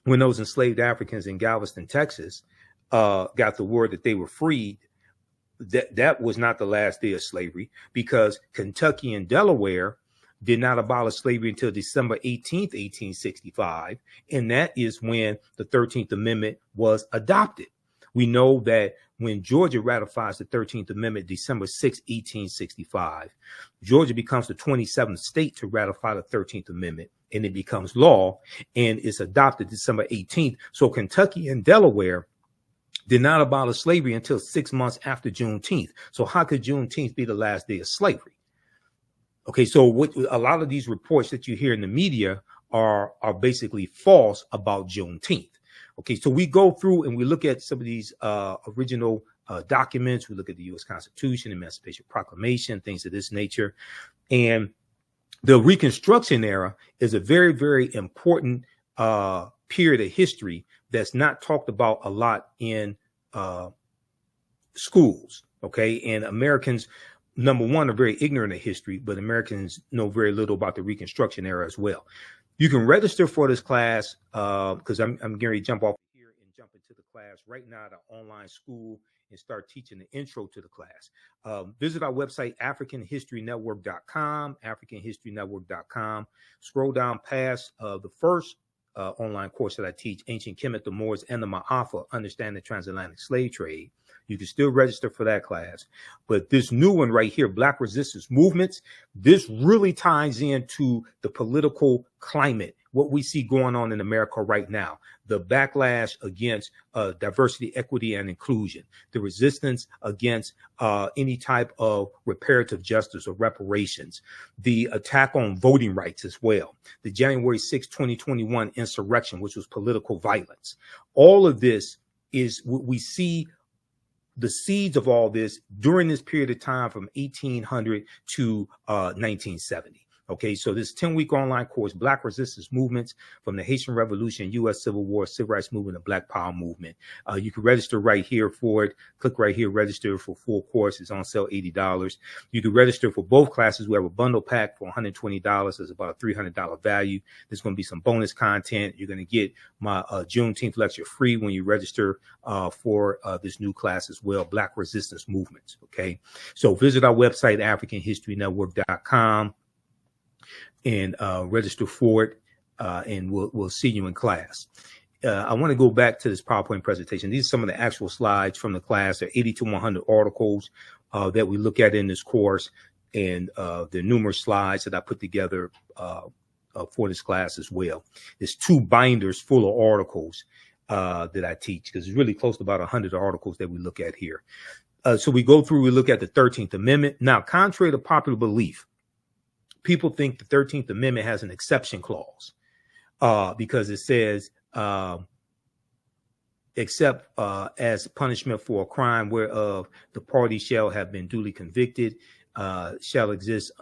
when those enslaved Africans in Galveston, Texas, got the word that they were freed, that was not the last day of slavery, because Kentucky and Delaware did not abolish slavery until December 18th, 1865. And that is when the 13th Amendment was adopted. We know that when Georgia ratifies the 13th Amendment, December 6, 1865, Georgia becomes the 27th state to ratify the 13th Amendment, and it becomes law, and it's adopted December 18th. So Kentucky and Delaware did not abolish slavery until 6 months after Juneteenth. So how could Juneteenth be the last day of slavery? Okay, so what a lot of these reports that you hear in the media are basically false about Juneteenth. Okay, so we go through and we look at some of these original documents. We look at the U.S. Constitution, Emancipation Proclamation, things of this nature. And the Reconstruction era is a very, very important period of history that's not talked about a lot in schools. Okay, and Americans, number one, are very ignorant of history, but Americans know very little about the Reconstruction era as well. You can register for this class because I'm going to jump off here and jump into to the class right now at our online school and start teaching the intro to the class. Visit our website, AfricanHistoryNetwork.com, AfricanHistoryNetwork.com. Scroll down past the first online course that I teach, Ancient Kemet, the Moors, and the Ma'afa, Understand the Transatlantic Slave Trade. You can still register for that class. But this new one right here, Black Resistance Movements, this really ties into the political climate, what we see going on in America right now, the backlash against diversity, equity, and inclusion, the resistance against any type of reparative justice or reparations, the attack on voting rights as well, the January 6, 2021 insurrection, which was political violence. All of this is what we see. The seeds of all this during this period of time from 1800 to 1970. Okay, so this 10-week online course, Black Resistance Movements from the Haitian Revolution, U.S. Civil War, Civil Rights Movement, and Black Power Movement. You can register right here for it. Click right here, register for full course. It's on sale, $80. You can register for both classes. We have a bundle pack for $120. It's about a $300 value. There's going to be some bonus content. You're going to get my Juneteenth lecture free when you register for this new class as well, Black Resistance Movements. Okay, so visit our website, AfricanHistoryNetwork.com. and register for it, and we'll see you in class. I want to go back to this PowerPoint presentation. These are some of the actual slides from the class. There are 80 to 100 articles that we look at in this course, and there are numerous slides that I put together for this class as well. There's 2 binders full of articles that I teach, because it's really close to about 100 articles that we look at here. So we go through, we look at the 13th Amendment. Now, contrary to popular belief, people think the 13th Amendment has an exception clause because it says, except as punishment for a crime whereof the party shall have been duly convicted, shall exist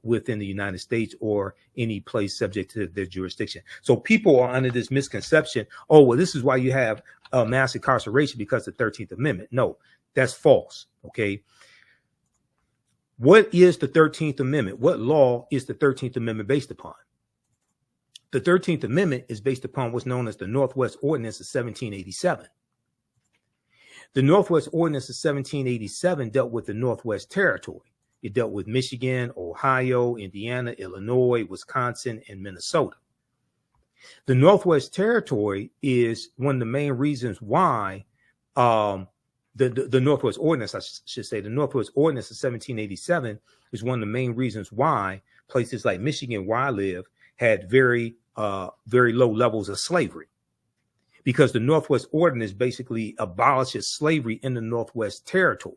within the United States or any place subject to their jurisdiction. So people are under this misconception, oh, well, this is why you have mass incarceration, because of the 13th Amendment. No, that's false, okay? What is the 13th Amendment? What law is the 13th Amendment based upon? The 13th Amendment is based upon what's known as the Northwest Ordinance of 1787. The Northwest Ordinance of 1787 dealt with the Northwest Territory. It dealt with Michigan, Ohio, Indiana, Illinois, Wisconsin, and Minnesota. The Northwest Territory is one of the main reasons why the Northwest Ordinance, I should say, the Northwest Ordinance of 1787 is one of the main reasons why places like Michigan, where I live, had very low levels of slavery, because the Northwest Ordinance basically abolishes slavery in the Northwest Territory.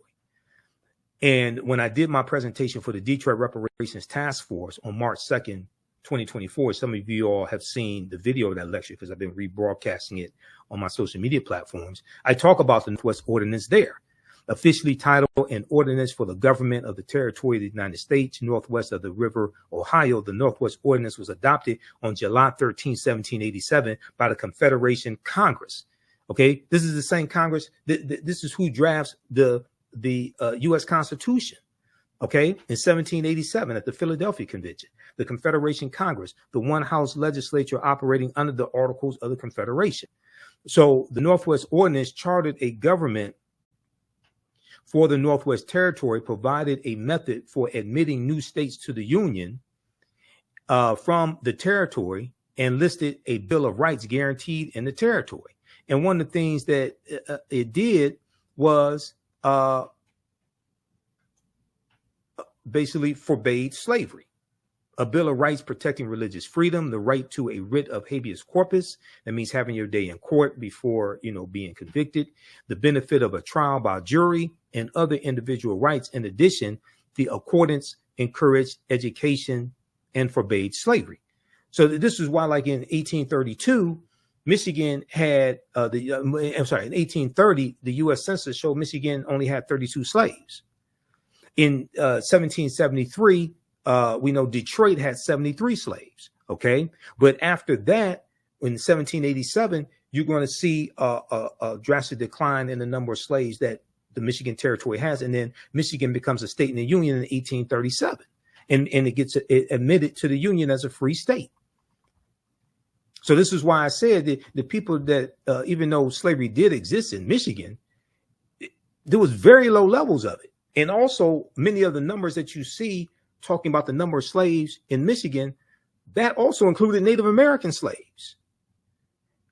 And when I did my presentation for the Detroit Reparations Task Force on March 2nd, 2024, some of you all have seen the video of that lecture because I've been rebroadcasting it on my social media platforms. I talk about the Northwest Ordinance there, officially titled An Ordinance for the Government of the Territory of the United States, Northwest of the River Ohio. The Northwest Ordinance was adopted on July 13, 1787 by the Confederation Congress. Okay, this is the same Congress. This is who drafts the U.S. Constitution. Okay, in 1787 at the Philadelphia Convention, the Confederation Congress, the one house legislature operating under the Articles of the Confederation. So the Northwest Ordinance chartered a government for the Northwest Territory, provided a method for admitting new states to the Union from the territory, and listed a Bill of Rights guaranteed in the territory. And one of the things that it did was basically forbade slavery. A Bill of Rights protecting religious freedom, the right to a writ of habeas corpus, that means having your day in court before, being convicted, the benefit of a trial by jury, and other individual rights. In addition, the accordance encouraged education and forbade slavery. So this is why, like in 1832, Michigan had in 1830, the U.S. Census showed Michigan only had 32 slaves. In 1773, we know Detroit had 73 slaves. Okay, but after that, in 1787, you're going to see a drastic decline in the number of slaves that the Michigan Territory has, and then Michigan becomes a state in the Union in 1837, and it gets admitted to the Union as a free state. So this is why I said that the people that, even though slavery did exist in Michigan, there was very low levels of it. And also many of the numbers that you see talking about the number of slaves in Michigan, that also included Native American slaves.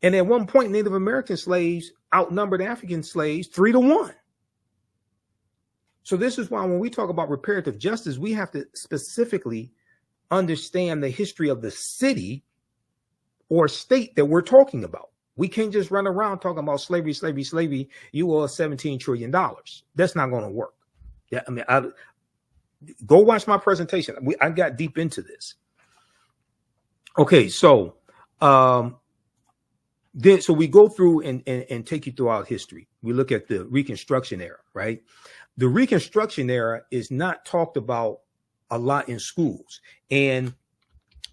And at one point, Native American slaves outnumbered African slaves 3-1. So this is why when we talk about reparative justice, we have to specifically understand the history of the city or state that we're talking about. We can't just run around talking about slavery, slavery, slavery. You owe us $17 trillion. That's not going to work. Yeah, I mean, go watch my presentation. I got deep into this. Okay, so so we go through and take you throughout history. We look at the Reconstruction era, right? The Reconstruction era is not talked about a lot in schools. And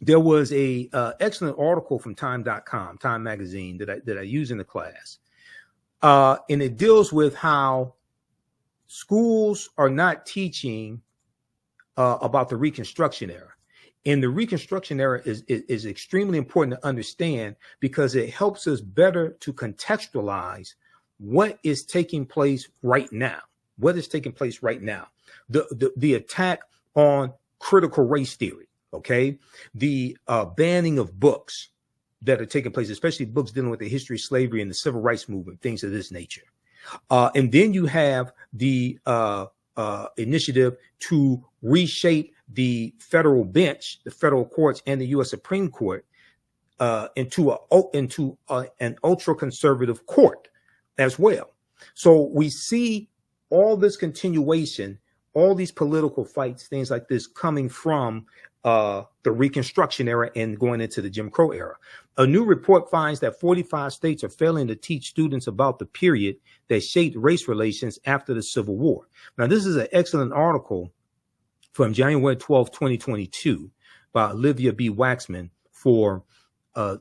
there was a excellent article from time.com, Time magazine, that I use in the class. And it deals with how schools are not teaching about the Reconstruction era. And the Reconstruction era is extremely important to understand because it helps us better to contextualize what is taking place right now. What is taking place right now? The attack on critical race theory, okay? The banning of books that are taking place, especially books dealing with the history of slavery and the civil rights movement, things of this nature. And then you have the initiative to reshape the federal bench, the federal courts, and the U.S. Supreme Court into an ultra-conservative court as well. So we see all this continuation, all these political fights, things like this coming from the Reconstruction era and going into the Jim Crow era. A new report finds that 45 states are failing to teach students about the period that shaped race relations after the Civil War. Now, this is an excellent article from January 12, 2022 by Olivia B. Waxman for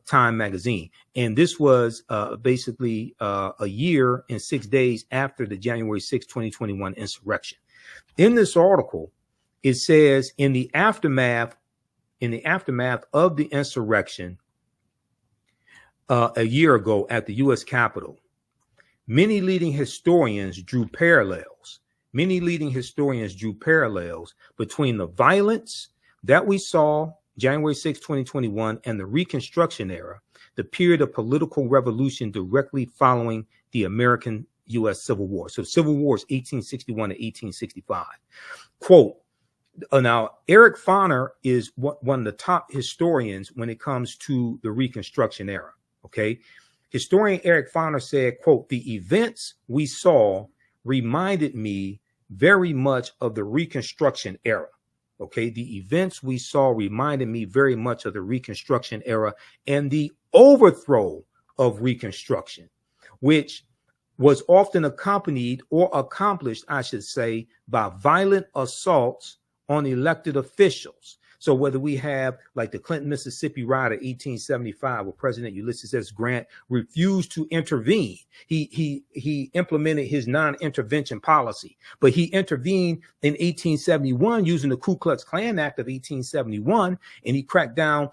Time magazine. And this was basically a year and 6 days after the January 6, 2021 insurrection. In this article, it says in the aftermath of the insurrection a year ago at the U.S. Capitol, many leading historians drew parallels between the violence that we saw January 6, 2021 and the Reconstruction era, the period of political revolution directly following the American U.S. Civil War. So Civil War is 1861 to 1865. Quote, now, Eric Foner is one of the top historians when it comes to the Reconstruction era. Okay. Historian Eric Foner said, quote, the events we saw reminded me very much of the Reconstruction era. Okay. The events we saw reminded me very much of the Reconstruction era and the overthrow of Reconstruction, which was often accompanied or accomplished, I should say, by violent assaults on elected officials. So whether we have like the Clinton, Mississippi riot of 1875, where President Ulysses S. Grant refused to intervene. He implemented his non-intervention policy, but he intervened in 1871 using the Ku Klux Klan Act of 1871, and he cracked down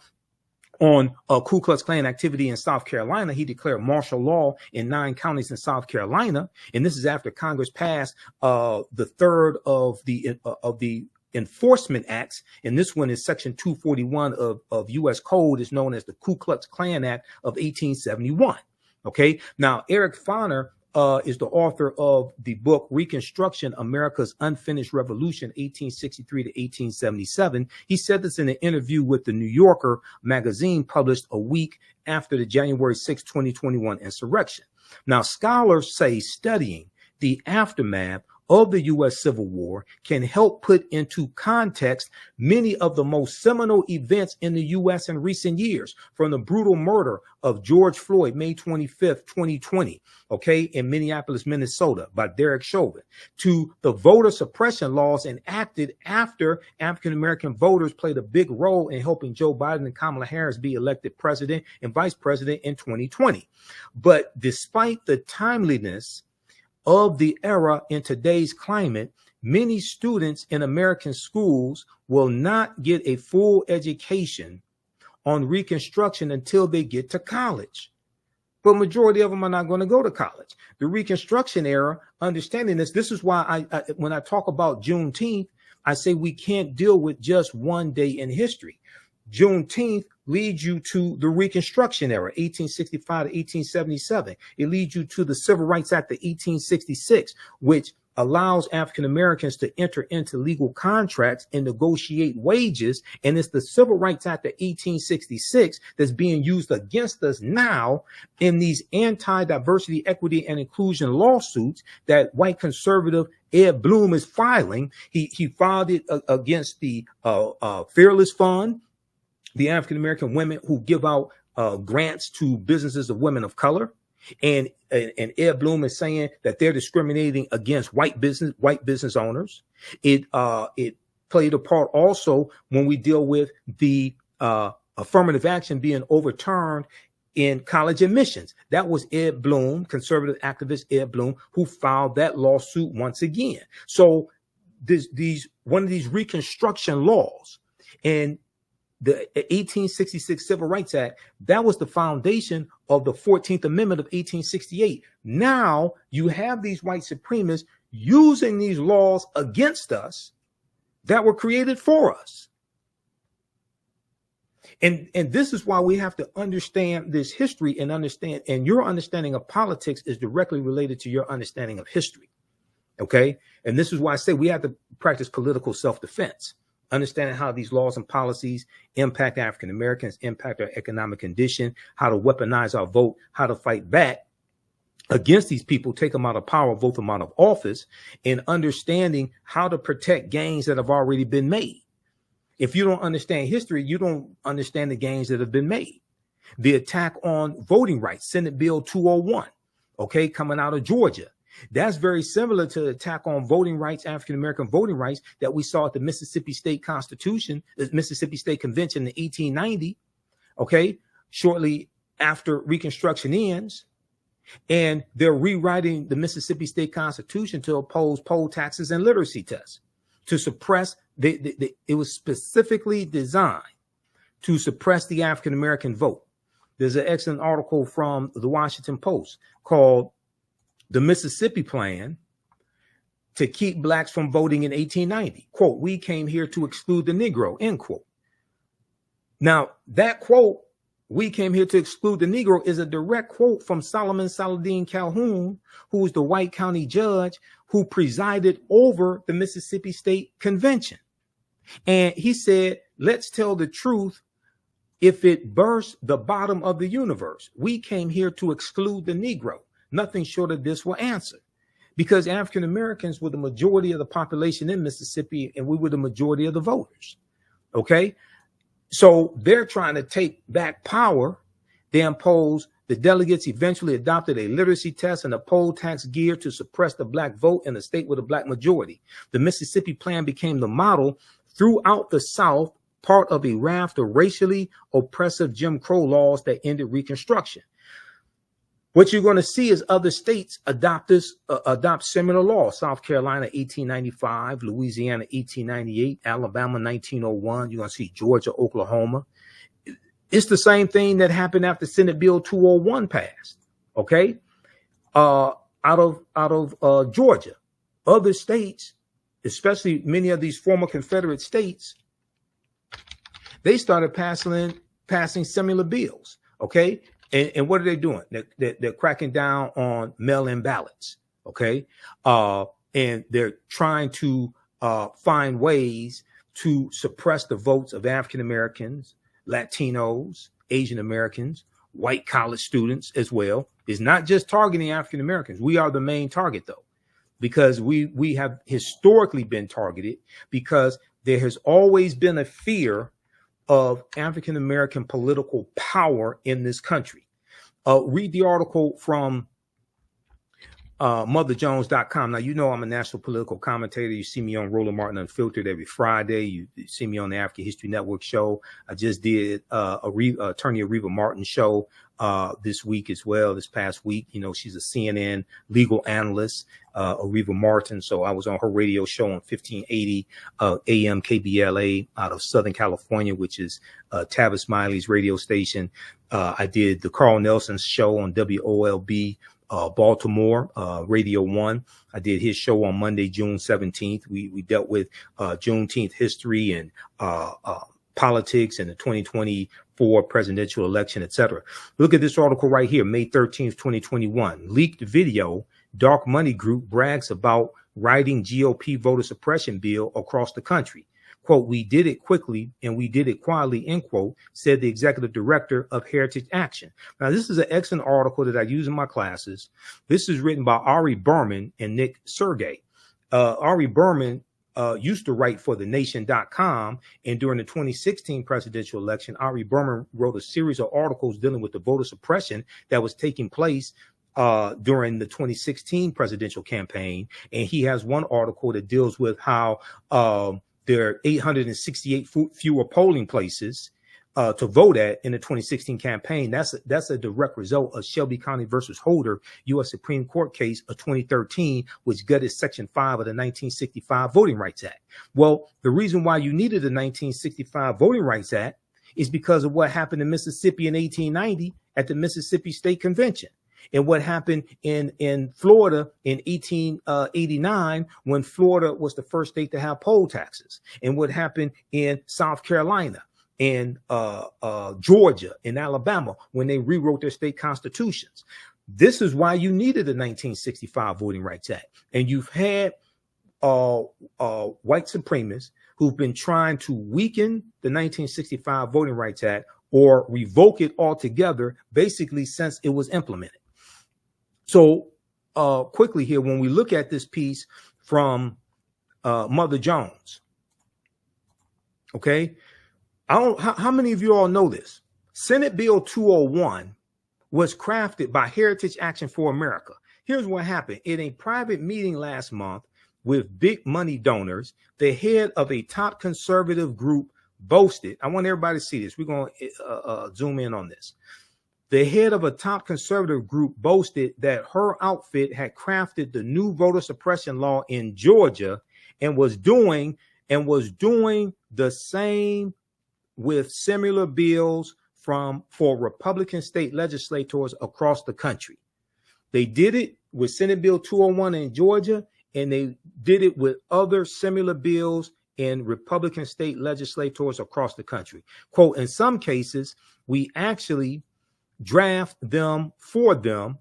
on Ku Klux Klan activity in South Carolina. He declared martial law in 9 counties in South Carolina, and this is after Congress passed the third of the enforcement acts, and this one is section 241 of U.S. Code, is known as the Ku Klux Klan Act of 1871. Okay, now Eric Foner is the author of the book Reconstruction, America's Unfinished Revolution, 1863 to 1877. He said this in an interview with the New Yorker magazine published a week after the January 6, 2021 insurrection. Now, scholars say studying the aftermath of the U.S. Civil War can help put into context many of the most seminal events in the U.S. in recent years, from the brutal murder of George Floyd, May 25th, 2020, okay, in Minneapolis, Minnesota, by Derek Chauvin, to the voter suppression laws enacted after African-American voters played a big role in helping Joe Biden and Kamala Harris be elected president and vice president in 2020. But despite the timeliness of the era in today's climate, many students in American schools will not get a full education on Reconstruction until they get to college. But majority of them are not going to go to college. The Reconstruction era, understanding this is why when I talk about Juneteenth, I say we can't deal with just one day in history. Juneteenth leads you to the Reconstruction era, 1865 to 1877. It leads you to the Civil Rights Act of 1866, which allows African Americans to enter into legal contracts and negotiate wages. And it's the Civil Rights Act of 1866 that's being used against us now in these anti-diversity, equity, and inclusion lawsuits that white conservative Ed Bloom is filing. He filed it against the Fearless Fund, the African American women who give out grants to businesses of women of color. And Ed Bloom is saying that they're discriminating against white business owners. It played a part also when we deal with the affirmative action being overturned in college admissions. That was Ed Bloom, conservative activist Ed Bloom, who filed that lawsuit once again. So one of these Reconstruction laws and the 1866 Civil Rights Act, that was the foundation of the 14th Amendment of 1868. Now you have these white supremacists using these laws against us that were created for us. And this is why we have to understand this history and understand, and your understanding of politics is directly related to your understanding of history. Okay. And this is why I say we have to practice political self-defense. Understanding how these laws and policies impact African Americans, impact our economic condition, how to weaponize our vote, how to fight back against these people, take them out of power, vote them out of office, and understanding how to protect gains that have already been made. If you don't understand history, you don't understand the gains that have been made. The attack on voting rights, Senate Bill 201, okay, coming out of Georgia. That's very similar to the attack on voting rights, African-American voting rights that we saw at the Mississippi State Constitution, the Mississippi State Convention in 1890, okay, shortly after Reconstruction ends. And they're rewriting the Mississippi State Constitution to oppose poll taxes and literacy tests, to suppress, it was specifically designed to suppress the African-American vote. There's an excellent article from the Washington Post called The Mississippi Plan to Keep Blacks from Voting in 1890. Quote, "We came here to exclude the Negro," end quote. Now, that quote, "We came here to exclude the Negro," is a direct quote from Solomon Saladin Calhoun, who was the white county judge who presided over the Mississippi State Convention. And he said, "Let's tell the truth. If it bursts the bottom of the universe, we came here to exclude the Negro. Nothing short of this will answer." Because African Americans were the majority of the population in Mississippi, and we were the majority of the voters. Okay. So they're trying to take back power. They imposed, the delegates eventually adopted a literacy test and a poll tax geared to suppress the black vote in a state with a black majority. The Mississippi Plan became the model throughout the South, part of a raft of racially oppressive Jim Crow laws that ended Reconstruction. What you're going to see is other states adopt similar laws. South Carolina, 1895, Louisiana, 1898, Alabama, 1901. You're going to see Georgia, Oklahoma. It's the same thing that happened after Senate Bill 201 passed. Okay. Out of Georgia, other states, especially many of these former Confederate states, they started passing similar bills. Okay. And what are they doing? They're cracking down on mail-in ballots, okay? And they're trying to find ways to suppress the votes of African Americans, Latinos, Asian Americans, white college students as well. It's not just targeting African Americans. We are the main target, though, because we have historically been targeted because there has always been a fear of African American political power in this country. Read the article from motherjones.com. Now, you know I'm a national political commentator. You see me on Roland Martin Unfiltered every Friday. You see me on the African History Network show. I just did Attorney Areva Martin show this week as well, this past week. You know, she's a CNN legal analyst, Areva Martin. So I was on her radio show on 1580 AM KBLA out of Southern California, which is Tavis Smiley's radio station. I did the Carl Nelson show on WOLB Baltimore, Radio 1. I did his show on Monday, June 17th. We dealt with Juneteenth history and politics and the 2024 presidential election, etc. Look at this article right here, May 13th, 2021. Leaked video, Dark Money Group brags about writing GOP voter suppression bill across the country. Quote, we did it quickly and we did it quietly, end quote, said the executive director of Heritage Action. Now, this is an excellent article that I use in my classes. This is written by Ari Berman and Nick Sergey. Ari Berman used to write for thenation.com. And during the 2016 presidential election, Ari Berman wrote a series of articles dealing with the voter suppression that was taking place during the 2016 presidential campaign. And he has one article that deals with how there are 868 fewer polling places to vote at in the 2016 campaign. That's a direct result of Shelby County versus Holder, U.S. Supreme Court case of 2013, which gutted Section 5 of the 1965 Voting Rights Act. Well, the reason why you needed the 1965 Voting Rights Act is because of what happened in Mississippi in 1890 at the Mississippi State Convention. And what happened in Florida in 1889 when Florida was the first state to have poll taxes, and what happened in South Carolina and Georgia and Alabama when they rewrote their state constitutions. This is why you needed the 1965 Voting Rights Act. And you've had white supremacists who've been trying to weaken the 1965 Voting Rights Act or revoke it altogether, basically since it was implemented. So quickly here, when we look at this piece from Mother Jones, okay, how many of you all know this? Senate Bill 201 was crafted by Heritage Action for America. Here's what happened. In a private meeting last month with big money donors, the head of a top conservative group boasted, I want everybody to see this. We're going to zoom in on this. The head of a top conservative group boasted that her outfit had crafted the new voter suppression law in Georgia and was doing the same with similar bills for Republican state legislators across the country. They did it with Senate Bill 201 in Georgia, and they did it with other similar bills in Republican state legislators across the country. Quote, in some cases, we actually draft them for them,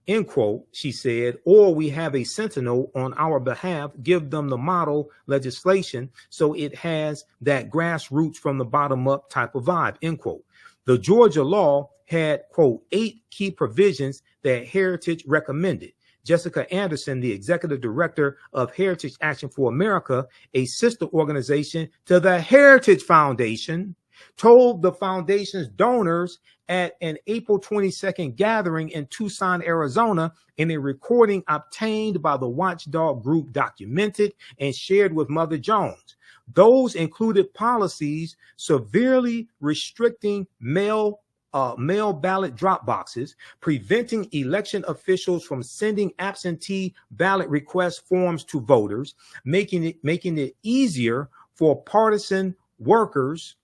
end quote, she said, or we have a sentinel on our behalf, give them the model legislation so it has that grassroots from the bottom up type of vibe, end quote. The Georgia law had, quote, 8 key provisions that Heritage recommended. Jessica Anderson, the executive director of Heritage Action for America, a sister organization to the Heritage Foundation, told the foundation's donors at an April 22nd gathering in Tucson, Arizona, in a recording obtained by the watchdog group documented and shared with Mother Jones. Those included policies severely restricting mail ballot drop boxes, preventing election officials from sending absentee ballot request forms to voters, making it easier for partisan workers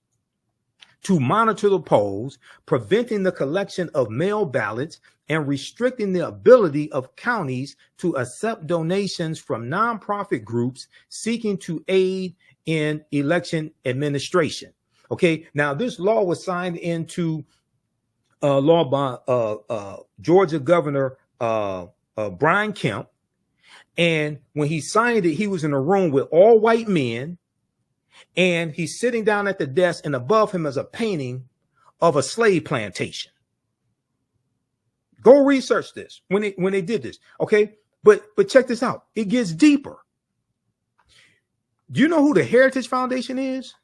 to monitor the polls, preventing the collection of mail ballots, and restricting the ability of counties to accept donations from nonprofit groups seeking to aid in election administration. Okay, now this law was signed into law by Georgia Governor Brian Kemp, and when he signed it, he was in a room with all white men. And he's sitting down at the desk, and above him is a painting of a slave plantation. Go research this when they did this, okay? But check this out. It gets deeper. Do you know who the Heritage Foundation is?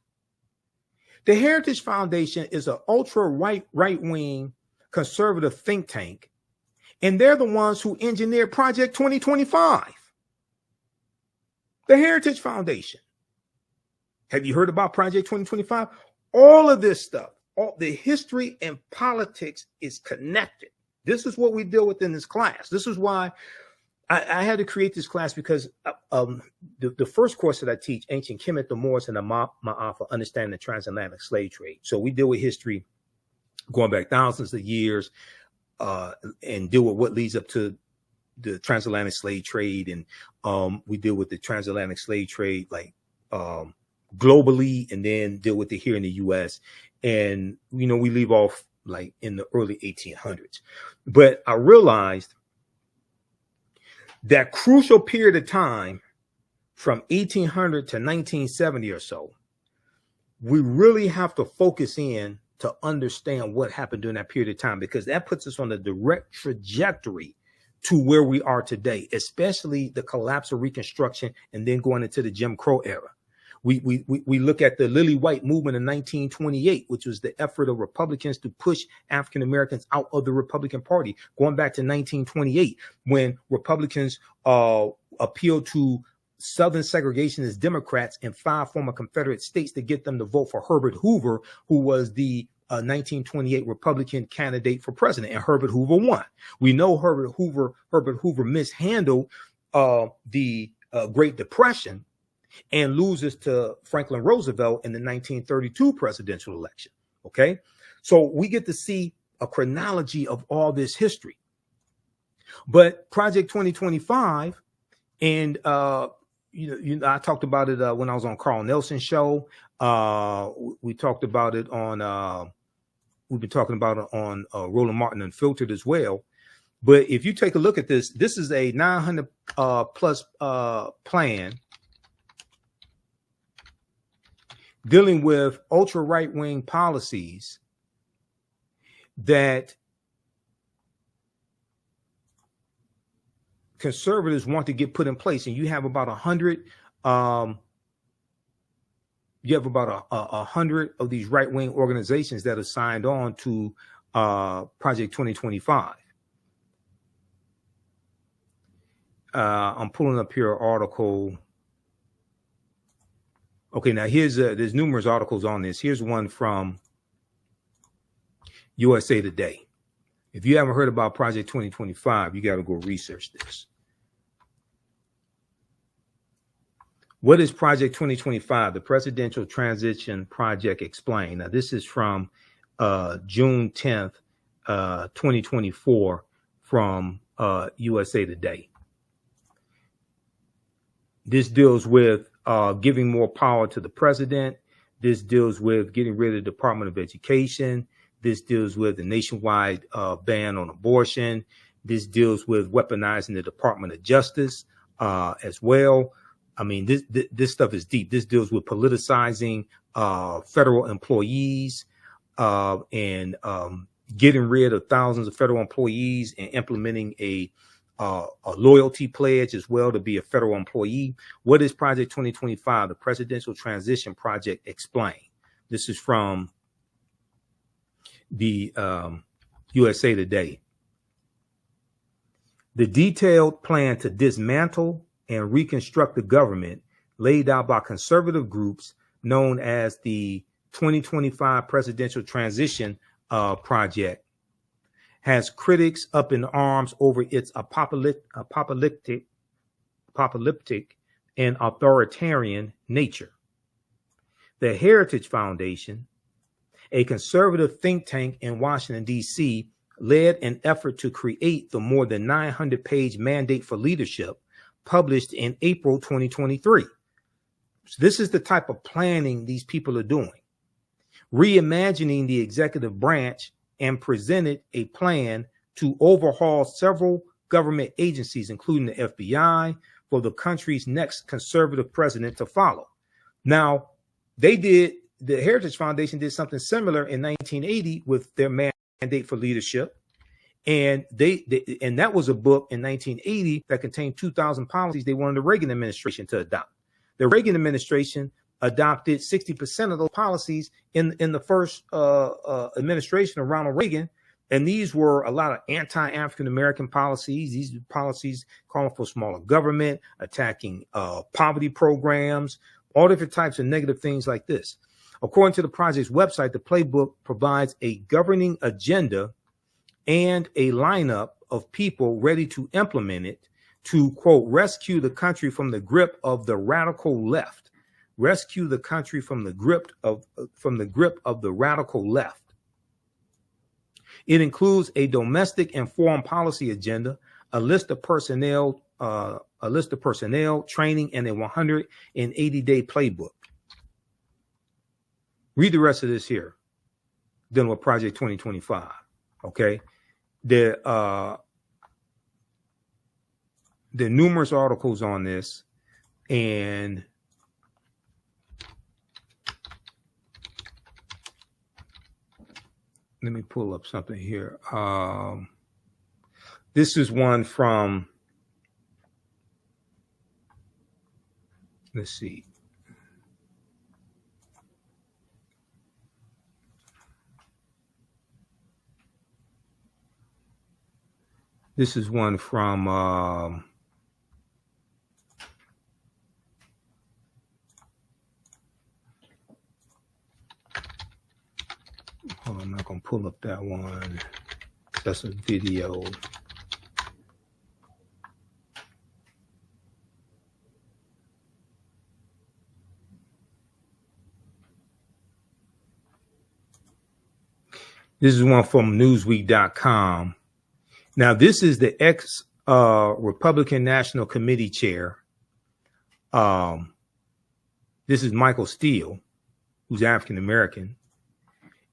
The Heritage Foundation is an ultra right-wing conservative think tank, And they're the ones who engineered Project 2025. The Heritage Foundation. Have you heard about Project 2025? All of this stuff, all the history and politics is connected. This is what we deal with in this class. This is why I had to create this class, because the first course that I teach, Ancient Kemet, the Moors, and the Ma'afa, Understanding the Transatlantic Slave Trade. So we deal with history going back thousands of years and deal with what leads up to the transatlantic slave trade. And we deal with the transatlantic slave trade like globally, and then deal with it here in the U.S. And, you know, we leave off like in the early 1800s. But I realized that crucial period of time from 1800 to 1970 or so, we really have to focus in to understand what happened during that period of time, because that puts us on a direct trajectory to where we are today, especially the collapse of Reconstruction and then going into the Jim Crow era. We look at the Lily White movement in 1928, which was the effort of Republicans to push African Americans out of the Republican Party, going back to 1928, when Republicans appealed to Southern segregationist Democrats in 5 former Confederate states to get them to vote for Herbert Hoover, who was the 1928 Republican candidate for president, and Herbert Hoover won. We know Herbert Hoover mishandled the Great Depression and loses to Franklin Roosevelt in the 1932 presidential election. Okay, so we get to see a chronology of all this history. But Project 2025, and you know, I talked about it when I was on Carl Nelson's show. We talked about it on. We've been talking about it on Roland Martin Unfiltered as well. But if you take a look at this, this is a 900 plus plan dealing with ultra right-wing policies that conservatives want to get put in place. And you have about 100, you have about 100 of these right-wing organizations that are signed on to Project 2025. I'm pulling up here an article. Okay, now there's numerous articles on this. Here's one from USA Today. If you haven't heard about Project 2025, you got to go research this. What is Project 2025? The Presidential Transition Project Explained. Now, this is from June 10th, 2024 from USA Today. This deals with giving more power to the president. This deals with getting rid of the Department of Education. This deals with the nationwide ban on abortion. This deals with weaponizing the Department of Justice as well. I mean, this stuff is deep. This deals with politicizing federal employees and getting rid of thousands of federal employees and implementing a loyalty pledge as well to be a federal employee. What is Project 2025? The Presidential Transition Project Explained. This is from the USA Today. The detailed plan to dismantle and reconstruct the government laid out by conservative groups known as the 2025 Presidential Transition Project has critics up in arms over its apocalyptic and authoritarian nature. The Heritage Foundation, a conservative think tank in Washington, D.C., led an effort to create the more than 900-page Mandate for Leadership published in April 2023. So this is the type of planning these people are doing. Reimagining the executive branch, and presented a plan to overhaul several government agencies, including the FBI, for the country's next conservative president to follow. Now, the Heritage Foundation did something similar in 1980 with their Mandate for Leadership. And and that was a book in 1980 that contained 2,000 policies they wanted the Reagan administration to adopt. The Reagan administration adopted 60% of those policies in the first administration of Ronald Reagan. And these were a lot of anti-African-American policies. These policies calling for smaller government, attacking poverty programs, all different types of negative things like this. According to the project's website, the playbook provides a governing agenda and a lineup of people ready to implement it to, quote, rescue the country from the grip of the radical left. Rescue the country from the grip of the radical left. It includes a domestic and foreign policy agenda, a list of personnel, training, and a 180-day playbook. Read the rest of this here, dealing with Project 2025. Okay, there are numerous articles on this, and let me pull up something here. This is one from, let's see. This is one from hold on, I'm not gonna pull up that one. That's a video. This is one from Newsweek.com. Now, this is the ex-Republican National Committee chair. This is Michael Steele, who's African-American.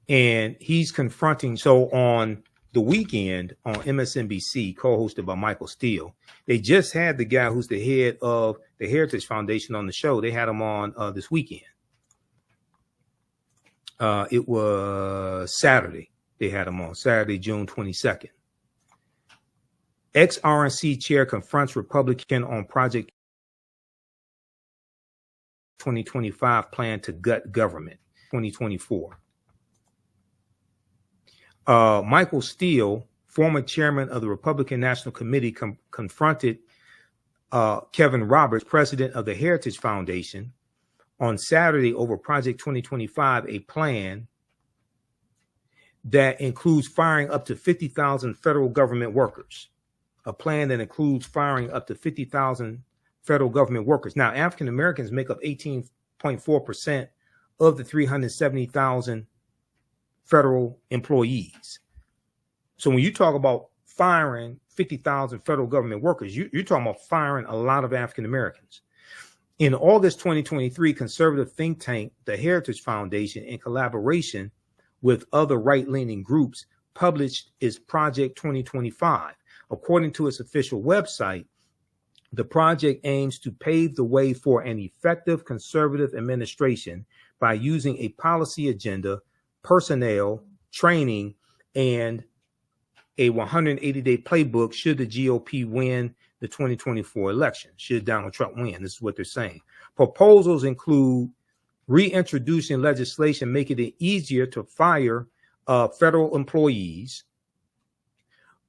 And he's confronting, so on the weekend on MSNBC, co-hosted by Michael Steele, they just had the guy who's the head of the Heritage Foundation on the show. They had him on this weekend. It was Saturday. They had him on Saturday, June 22nd. Ex-RNC chair confronts Republican on Project 2025 plan to gut government, 2024. Michael Steele, former chairman of the Republican National Committee, confronted Kevin Roberts, president of the Heritage Foundation, on Saturday over Project 2025, a plan that includes firing up to 50,000 federal government workers. A plan that includes firing up to 50,000 federal government workers. Now, African Americans make up 18.4% of the 370,000 federal employees. So when you talk about firing 50,000 federal government workers, you're talking about firing a lot of African Americans. In August 2023, conservative think tank, the Heritage Foundation, in collaboration with other right-leaning groups, published its Project 2025. According to its official website, the project aims to pave the way for an effective conservative administration by using a policy agenda, personnel, training, and a 180-day playbook should the GOP win the 2024 election, should Donald Trump win. This is what they're saying. Proposals include reintroducing legislation making it easier to fire federal employees,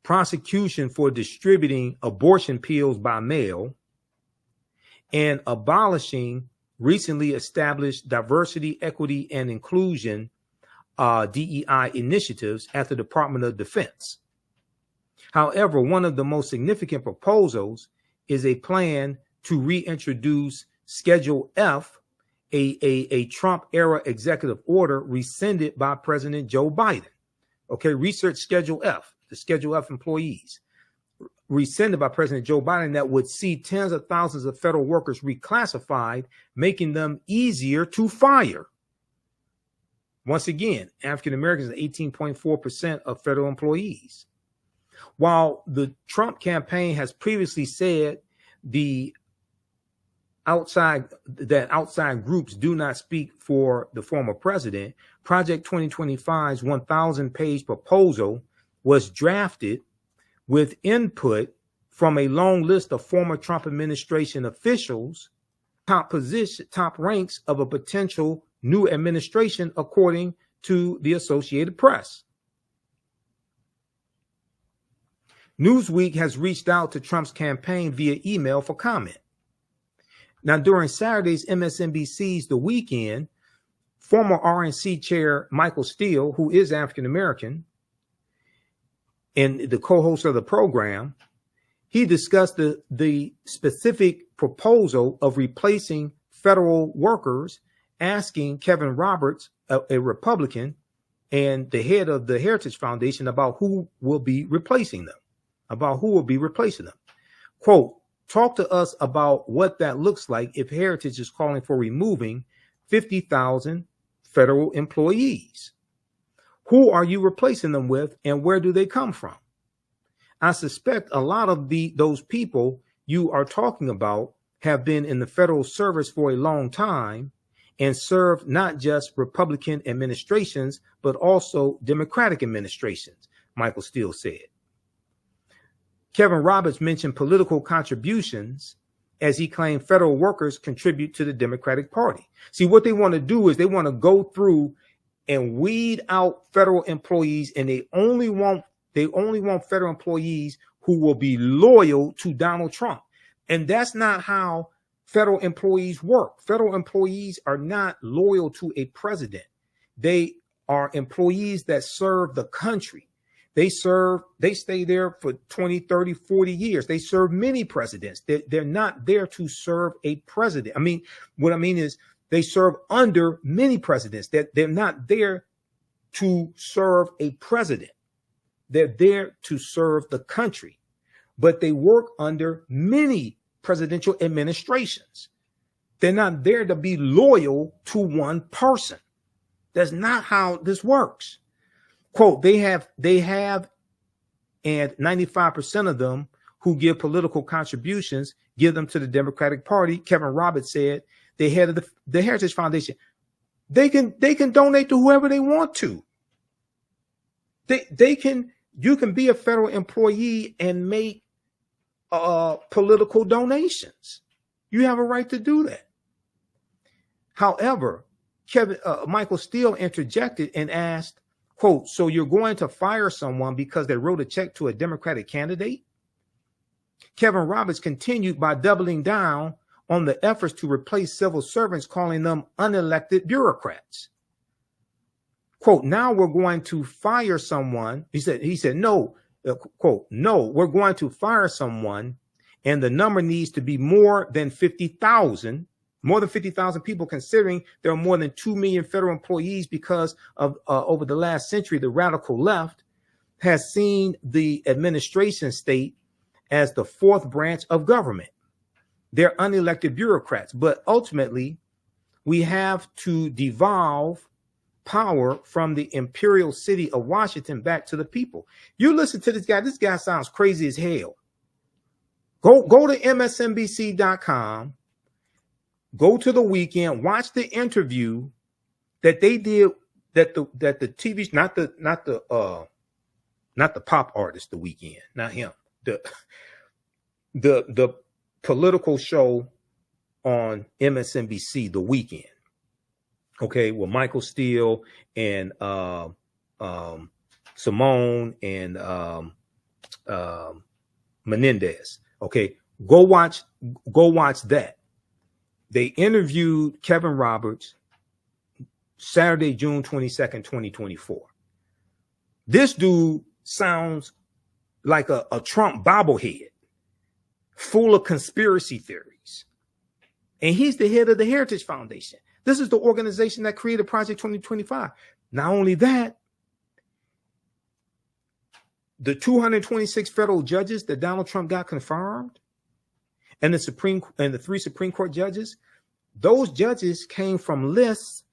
prosecution for distributing abortion pills by mail, and abolishing recently established diversity, equity, and inclusion DEI initiatives at the Department of Defense. However, one of the most significant proposals is a plan to reintroduce Schedule F, a Trump-era executive order rescinded by President Joe Biden. Okay, research Schedule F. The Schedule F employees, rescinded by President Joe Biden, that would see tens of thousands of federal workers reclassified, making them easier to fire. Once again, African Americans are 18.4% of federal employees. While the Trump campaign has previously said that outside groups do not speak for the former president, Project 2025's 1,000-page proposal was drafted with input from a long list of former Trump administration officials, top ranks of a potential new administration, according to the Associated Press. Newsweek has reached out to Trump's campaign via email for comment. Now, during Saturday's MSNBC's The Weekend, former RNC chair Michael Steele, who is African-American and the co-host of the program, he discussed the specific proposal of replacing federal workers, asking Kevin Roberts, a Republican, and the head of the Heritage Foundation about who will be replacing them, Quote, talk to us about what that looks like if Heritage is calling for removing 50,000 federal employees. Who are you replacing them with, and where do they come from? I suspect a lot of those people you are talking about have been in the federal service for a long time and served not just Republican administrations, but also Democratic administrations, Michael Steele said. Kevin Roberts mentioned political contributions as he claimed federal workers contribute to the Democratic Party. See, what they want to do is they want to go through and weed out federal employees, and they only want federal employees who will be loyal to Donald Trump. And that's not how federal employees work. Federal employees are not loyal to a president. They are employees that serve the country. They stay there for 20, 30, 40 years. They serve many presidents. They're not there to serve a president. What I mean is they serve under many presidents. They're not there to serve a president. They're there to serve the country, but they work under many presidential administrations. They're not there to be loyal to one person. That's not how this works. Quote, they have, and 95% of them who give political contributions give them to the Democratic Party. Kevin Roberts said, the head of the Heritage Foundation, they can donate to whoever they want to. You can be a federal employee and make political donations. You have a right to do that. However, Michael Steele interjected and asked, quote, so you're going to fire someone because they wrote a check to a Democratic candidate? Kevin Roberts continued by doubling down on the efforts to replace civil servants, calling them unelected bureaucrats. Quote, now we're going to fire someone. He said, no, quote, no, we're going to fire someone, and the number needs to be more than 50,000 people, considering there are more than 2 million federal employees because of over the last century, the radical left has seen the administration state as the fourth branch of government. They're unelected bureaucrats, but ultimately we have to devolve power from the imperial city of Washington back to the people. You listen to this guy. This guy sounds crazy as hell. Go to MSNBC.com. Go to The Weekend. Watch the interview that they did. That the TV, not the pop artist, The Weekend, not him. The political show on MSNBC, The Weekend. Okay, with Michael Steele and Simone and Menendez. Okay, go watch that. They interviewed Kevin Roberts Saturday, June 22nd, 2024. This dude sounds like a Trump bobblehead, full of conspiracy theories. And he's the head of the Heritage Foundation. This is the organization that created Project 2025. Not only that, the 226 federal judges that Donald Trump got confirmed, and the 3 Supreme Court judges, those judges came from lists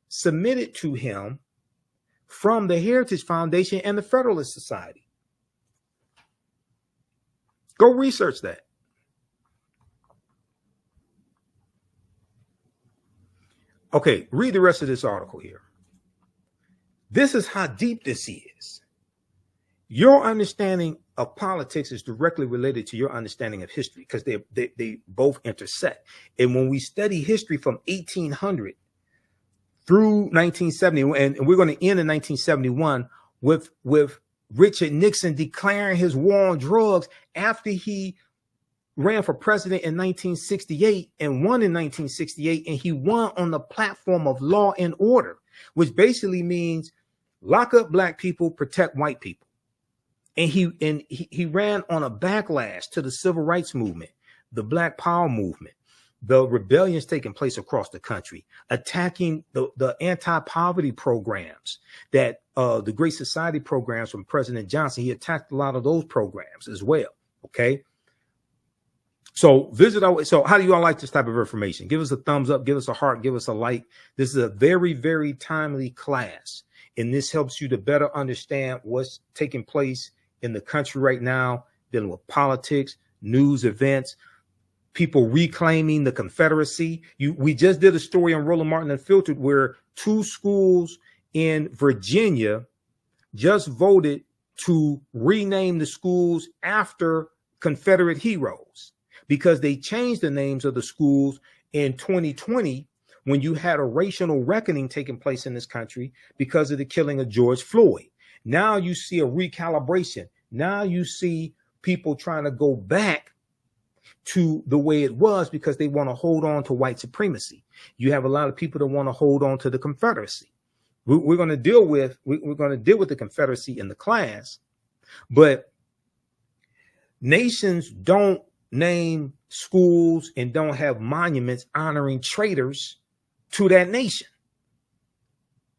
submitted to him from the Heritage Foundation and the Federalist Society. Go research that. Okay, read the rest of this article here. This is how deep this is. Your understanding of politics is directly related to your understanding of history, because they both intersect. And when we study history from 1800 through 1970, and we're going to end in 1971 with Richard Nixon declaring his war on drugs after he ran for president in 1968 and won in 1968, and he won on the platform of law and order, which basically means lock up black people, protect white people. And he ran on a backlash to the civil rights movement, the Black Power movement, the rebellions taking place across the country, attacking the anti-poverty programs that the Great Society programs from President Johnson. He attacked a lot of those programs as well. Okay. So so how do you all like this type of information? Give us a thumbs up, give us a heart, give us a like. This is a very, very timely class. And this helps you to better understand what's taking place in the country right now, dealing with politics, news events, people reclaiming the Confederacy. We just did a story on Roland Martin Unfiltered where 2 schools in Virginia just voted to rename the schools after Confederate heroes, because they changed the names of the schools in 2020 when you had a racial reckoning taking place in this country because of the killing of George Floyd. Now you see a recalibration. Now you see people trying to go back to the way it was because they want to hold on to white supremacy. You have a lot of people that want to hold on to the Confederacy. We're going to deal with the Confederacy in the class, but nations don't name schools and don't have monuments honoring traitors to that nation.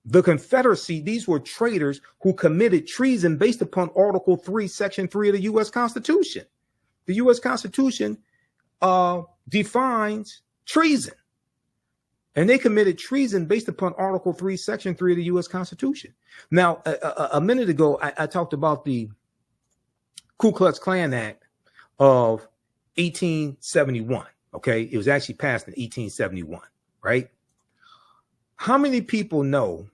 The Confederacy, these were traitors who committed treason based upon Article 3, Section 3 of the U.S. Constitution. The U.S. Constitution defines treason. And they committed treason based upon Article 3, Section 3 of the U.S. Constitution. Now, a minute ago, I talked about the Ku Klux Klan Act of 1871. Okay, it was actually passed in 1871, right? How many people know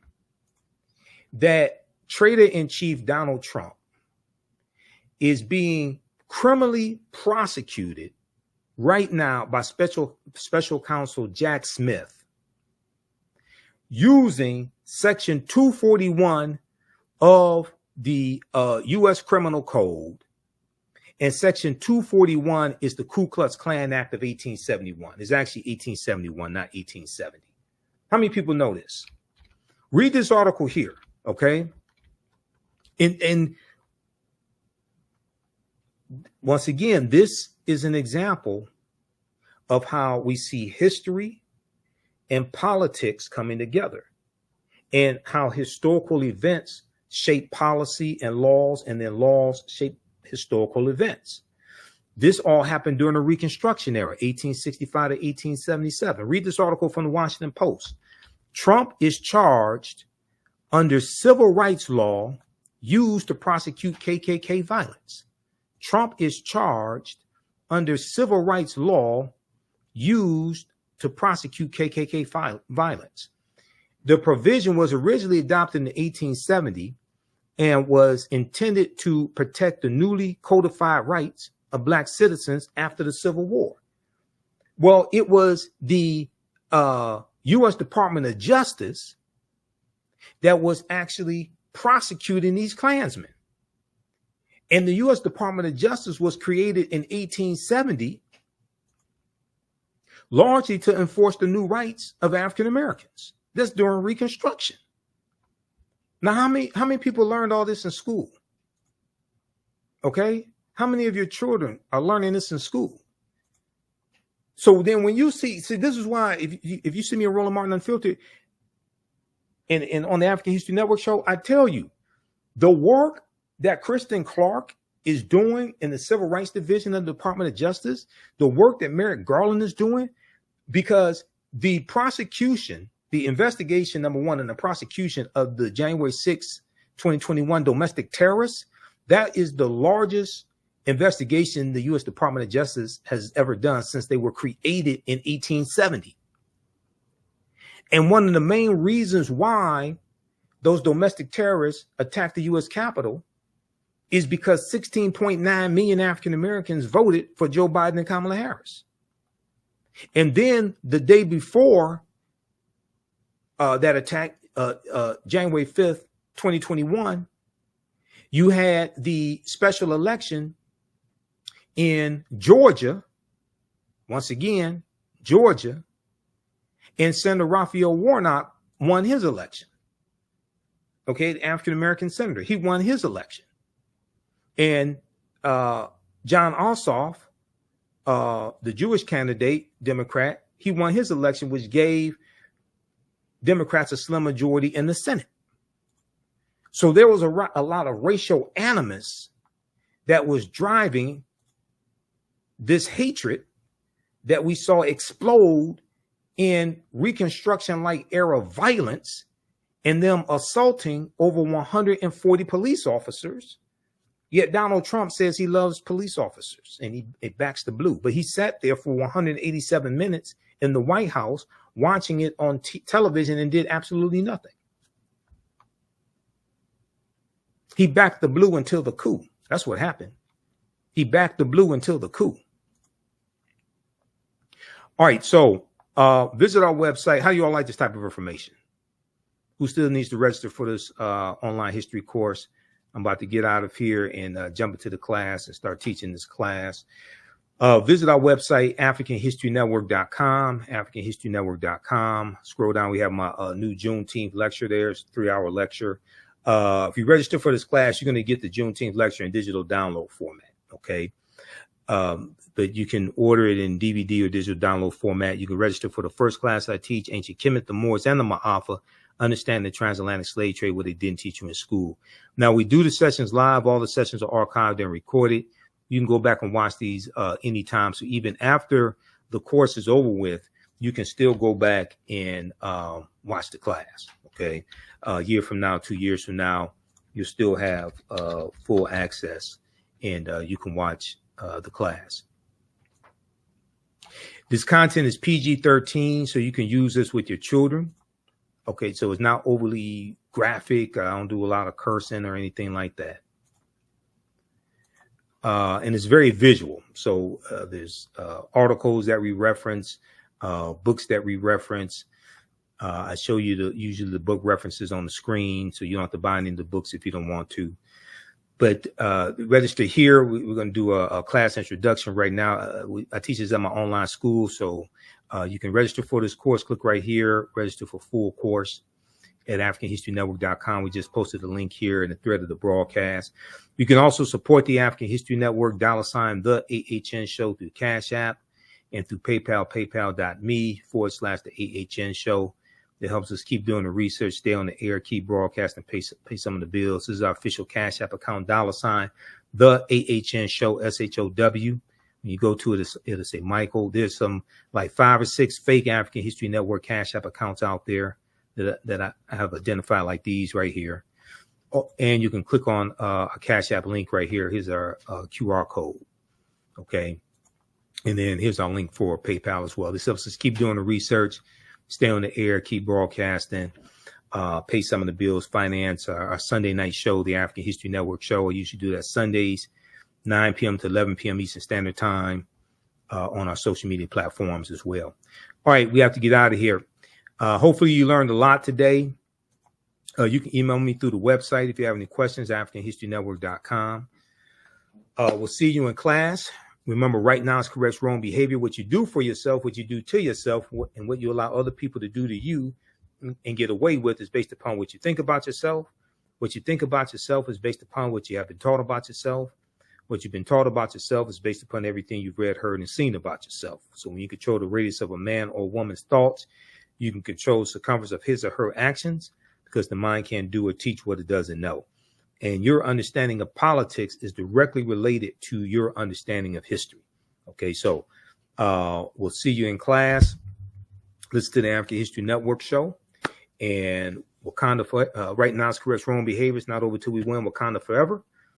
that Traitor-in-Chief Donald Trump is being criminally prosecuted right now by special counsel Jack Smith using Section 241 of the U.S. Criminal Code? And Section 241 is the Ku Klux Klan Act of 1871. It's actually 1871, not 1870. How many people know this? Read this article here, okay? And once again, this is an example of how we see history and politics coming together, and how historical events shape policy and laws, and then laws shape historical events. This all happened during the Reconstruction era, 1865 to 1877. Read this article from the Washington Post. Trump is charged under civil rights law used to prosecute KKK violence. Trump is charged under civil rights law used to prosecute KKK violence. The provision was originally adopted in 1870 and was intended to protect the newly codified rights of Black citizens after the Civil War. Well, it was the U.S. Department of Justice that was actually prosecuting these Klansmen. And the U.S. Department of Justice was created in 1870 largely to enforce the new rights of African Americans. That's during Reconstruction. Now, how many people learned all this in school? Okay, how many of your children are learning this in school? So then, when you see, this is why if you see me on Roland Martin Unfiltered and on the African History Network show, I tell you the work that Kristen Clark is doing in the Civil Rights Division of the Department of Justice, the work that Merrick Garland is doing, because the prosecution, the investigation, number one, and the prosecution of the January 6, 2021 domestic terrorists, that is the largest investigation the U.S. Department of Justice has ever done since they were created in 1870. And one of the main reasons why those domestic terrorists attacked the U.S. Capitol is because 16.9 million African Americans voted for Joe Biden and Kamala Harris. And then the day before that attack, January 5th, 2021, You had the special election in Georgia, once again, Georgia, and Senator Raphael Warnock won his election. Okay, the African-American senator, he won his election. And John Ossoff, the Jewish candidate, Democrat, he won his election, which gave Democrats a slim majority in the Senate. So there was a lot of racial animus that was driving this hatred that we saw explode in Reconstruction-like era violence and them assaulting over 140 police officers. Yet Donald Trump says he loves police officers and he backs the blue. But he sat there for 187 minutes in the White House watching it on television and did absolutely nothing. He backed the blue until the coup. That's what happened. He backed the blue until the coup. All right, so visit our website. How do you all like this type of information? Who still needs to register for this online history course? I'm about to get out of here and jump into the class and start teaching this class. Visit our website, AfricanHistoryNetwork.com, AfricanHistoryNetwork.com. Scroll down. We have my new Juneteenth lecture there. It's a 3-hour lecture. If you register for this class, you're going to get the Juneteenth lecture in digital download format. Okay. But you can order it in DVD or digital download format. You can register for the first class I teach, Ancient Kemet, the Moors, and the Ma'afa, Understanding the Transatlantic Slave Trade, what they didn't teach you in school. Now, we do the sessions live. All the sessions are archived and recorded. You can go back and watch these anytime. So even after the course is over with, you can still go back and watch the class. Okay. A year from now, 2 years from now, you'll still have full access and you can watch the class. This content is PG-13, so you can use this with your children. Okay, so it's not overly graphic. I don't do a lot of cursing or anything like that. And it's very visual. So there's articles that we reference, books that we reference. I show you usually the book references on the screen, so you don't have to buy any of the books if you don't want to. But register here. We're going to do a class introduction right now. I teach this at my online school, so you can register for this course. Click right here, register for full course at AfricanHistoryNetwork.com. We just posted a link here in the thread of the broadcast. You can also support the African History Network, $ the AHN show through Cash App and through PayPal, paypal.me/the AHN show. That helps us keep doing the research, stay on the air, keep broadcasting, pay some of the bills. This is our official Cash App account, $ the AHN show, SHOW. When you go to it, it'll say Michael. There's some like 5 or 6 fake African History Network Cash App accounts out there that I have identified, like these right here. Oh, and you can click on a Cash App link right here. Here's our QR code. Okay. And then here's our link for PayPal as well. This helps us keep doing the research, stay on the air, keep broadcasting, pay some of the bills, finance our Sunday night show, the African History Network show. I usually do that Sundays, 9 p.m. to 11 p.m. Eastern Standard Time on our social media platforms as well. All right, we have to get out of here. Hopefully you learned a lot today. You can email me through the website if you have any questions, AfricanHistoryNetwork.com. We'll see you in class. Remember, right now is corrects wrong behavior. What you do for yourself, what you do to yourself, and what you allow other people to do to you and get away with is based upon what you think about yourself. What you think about yourself is based upon what you have been taught about yourself. What you've been taught about yourself is based upon everything you've read, heard, and seen about yourself. So when you control the radius of a man or woman's thoughts, you can control the circumference of his or her actions, because the mind can't do or teach what it doesn't know. And your understanding of politics is directly related to your understanding of history. Okay, so we'll see you in class. Listen to the African History Network show. And Wakanda, right now is correct wrong behavior. It's not over till we win. Wakanda forever.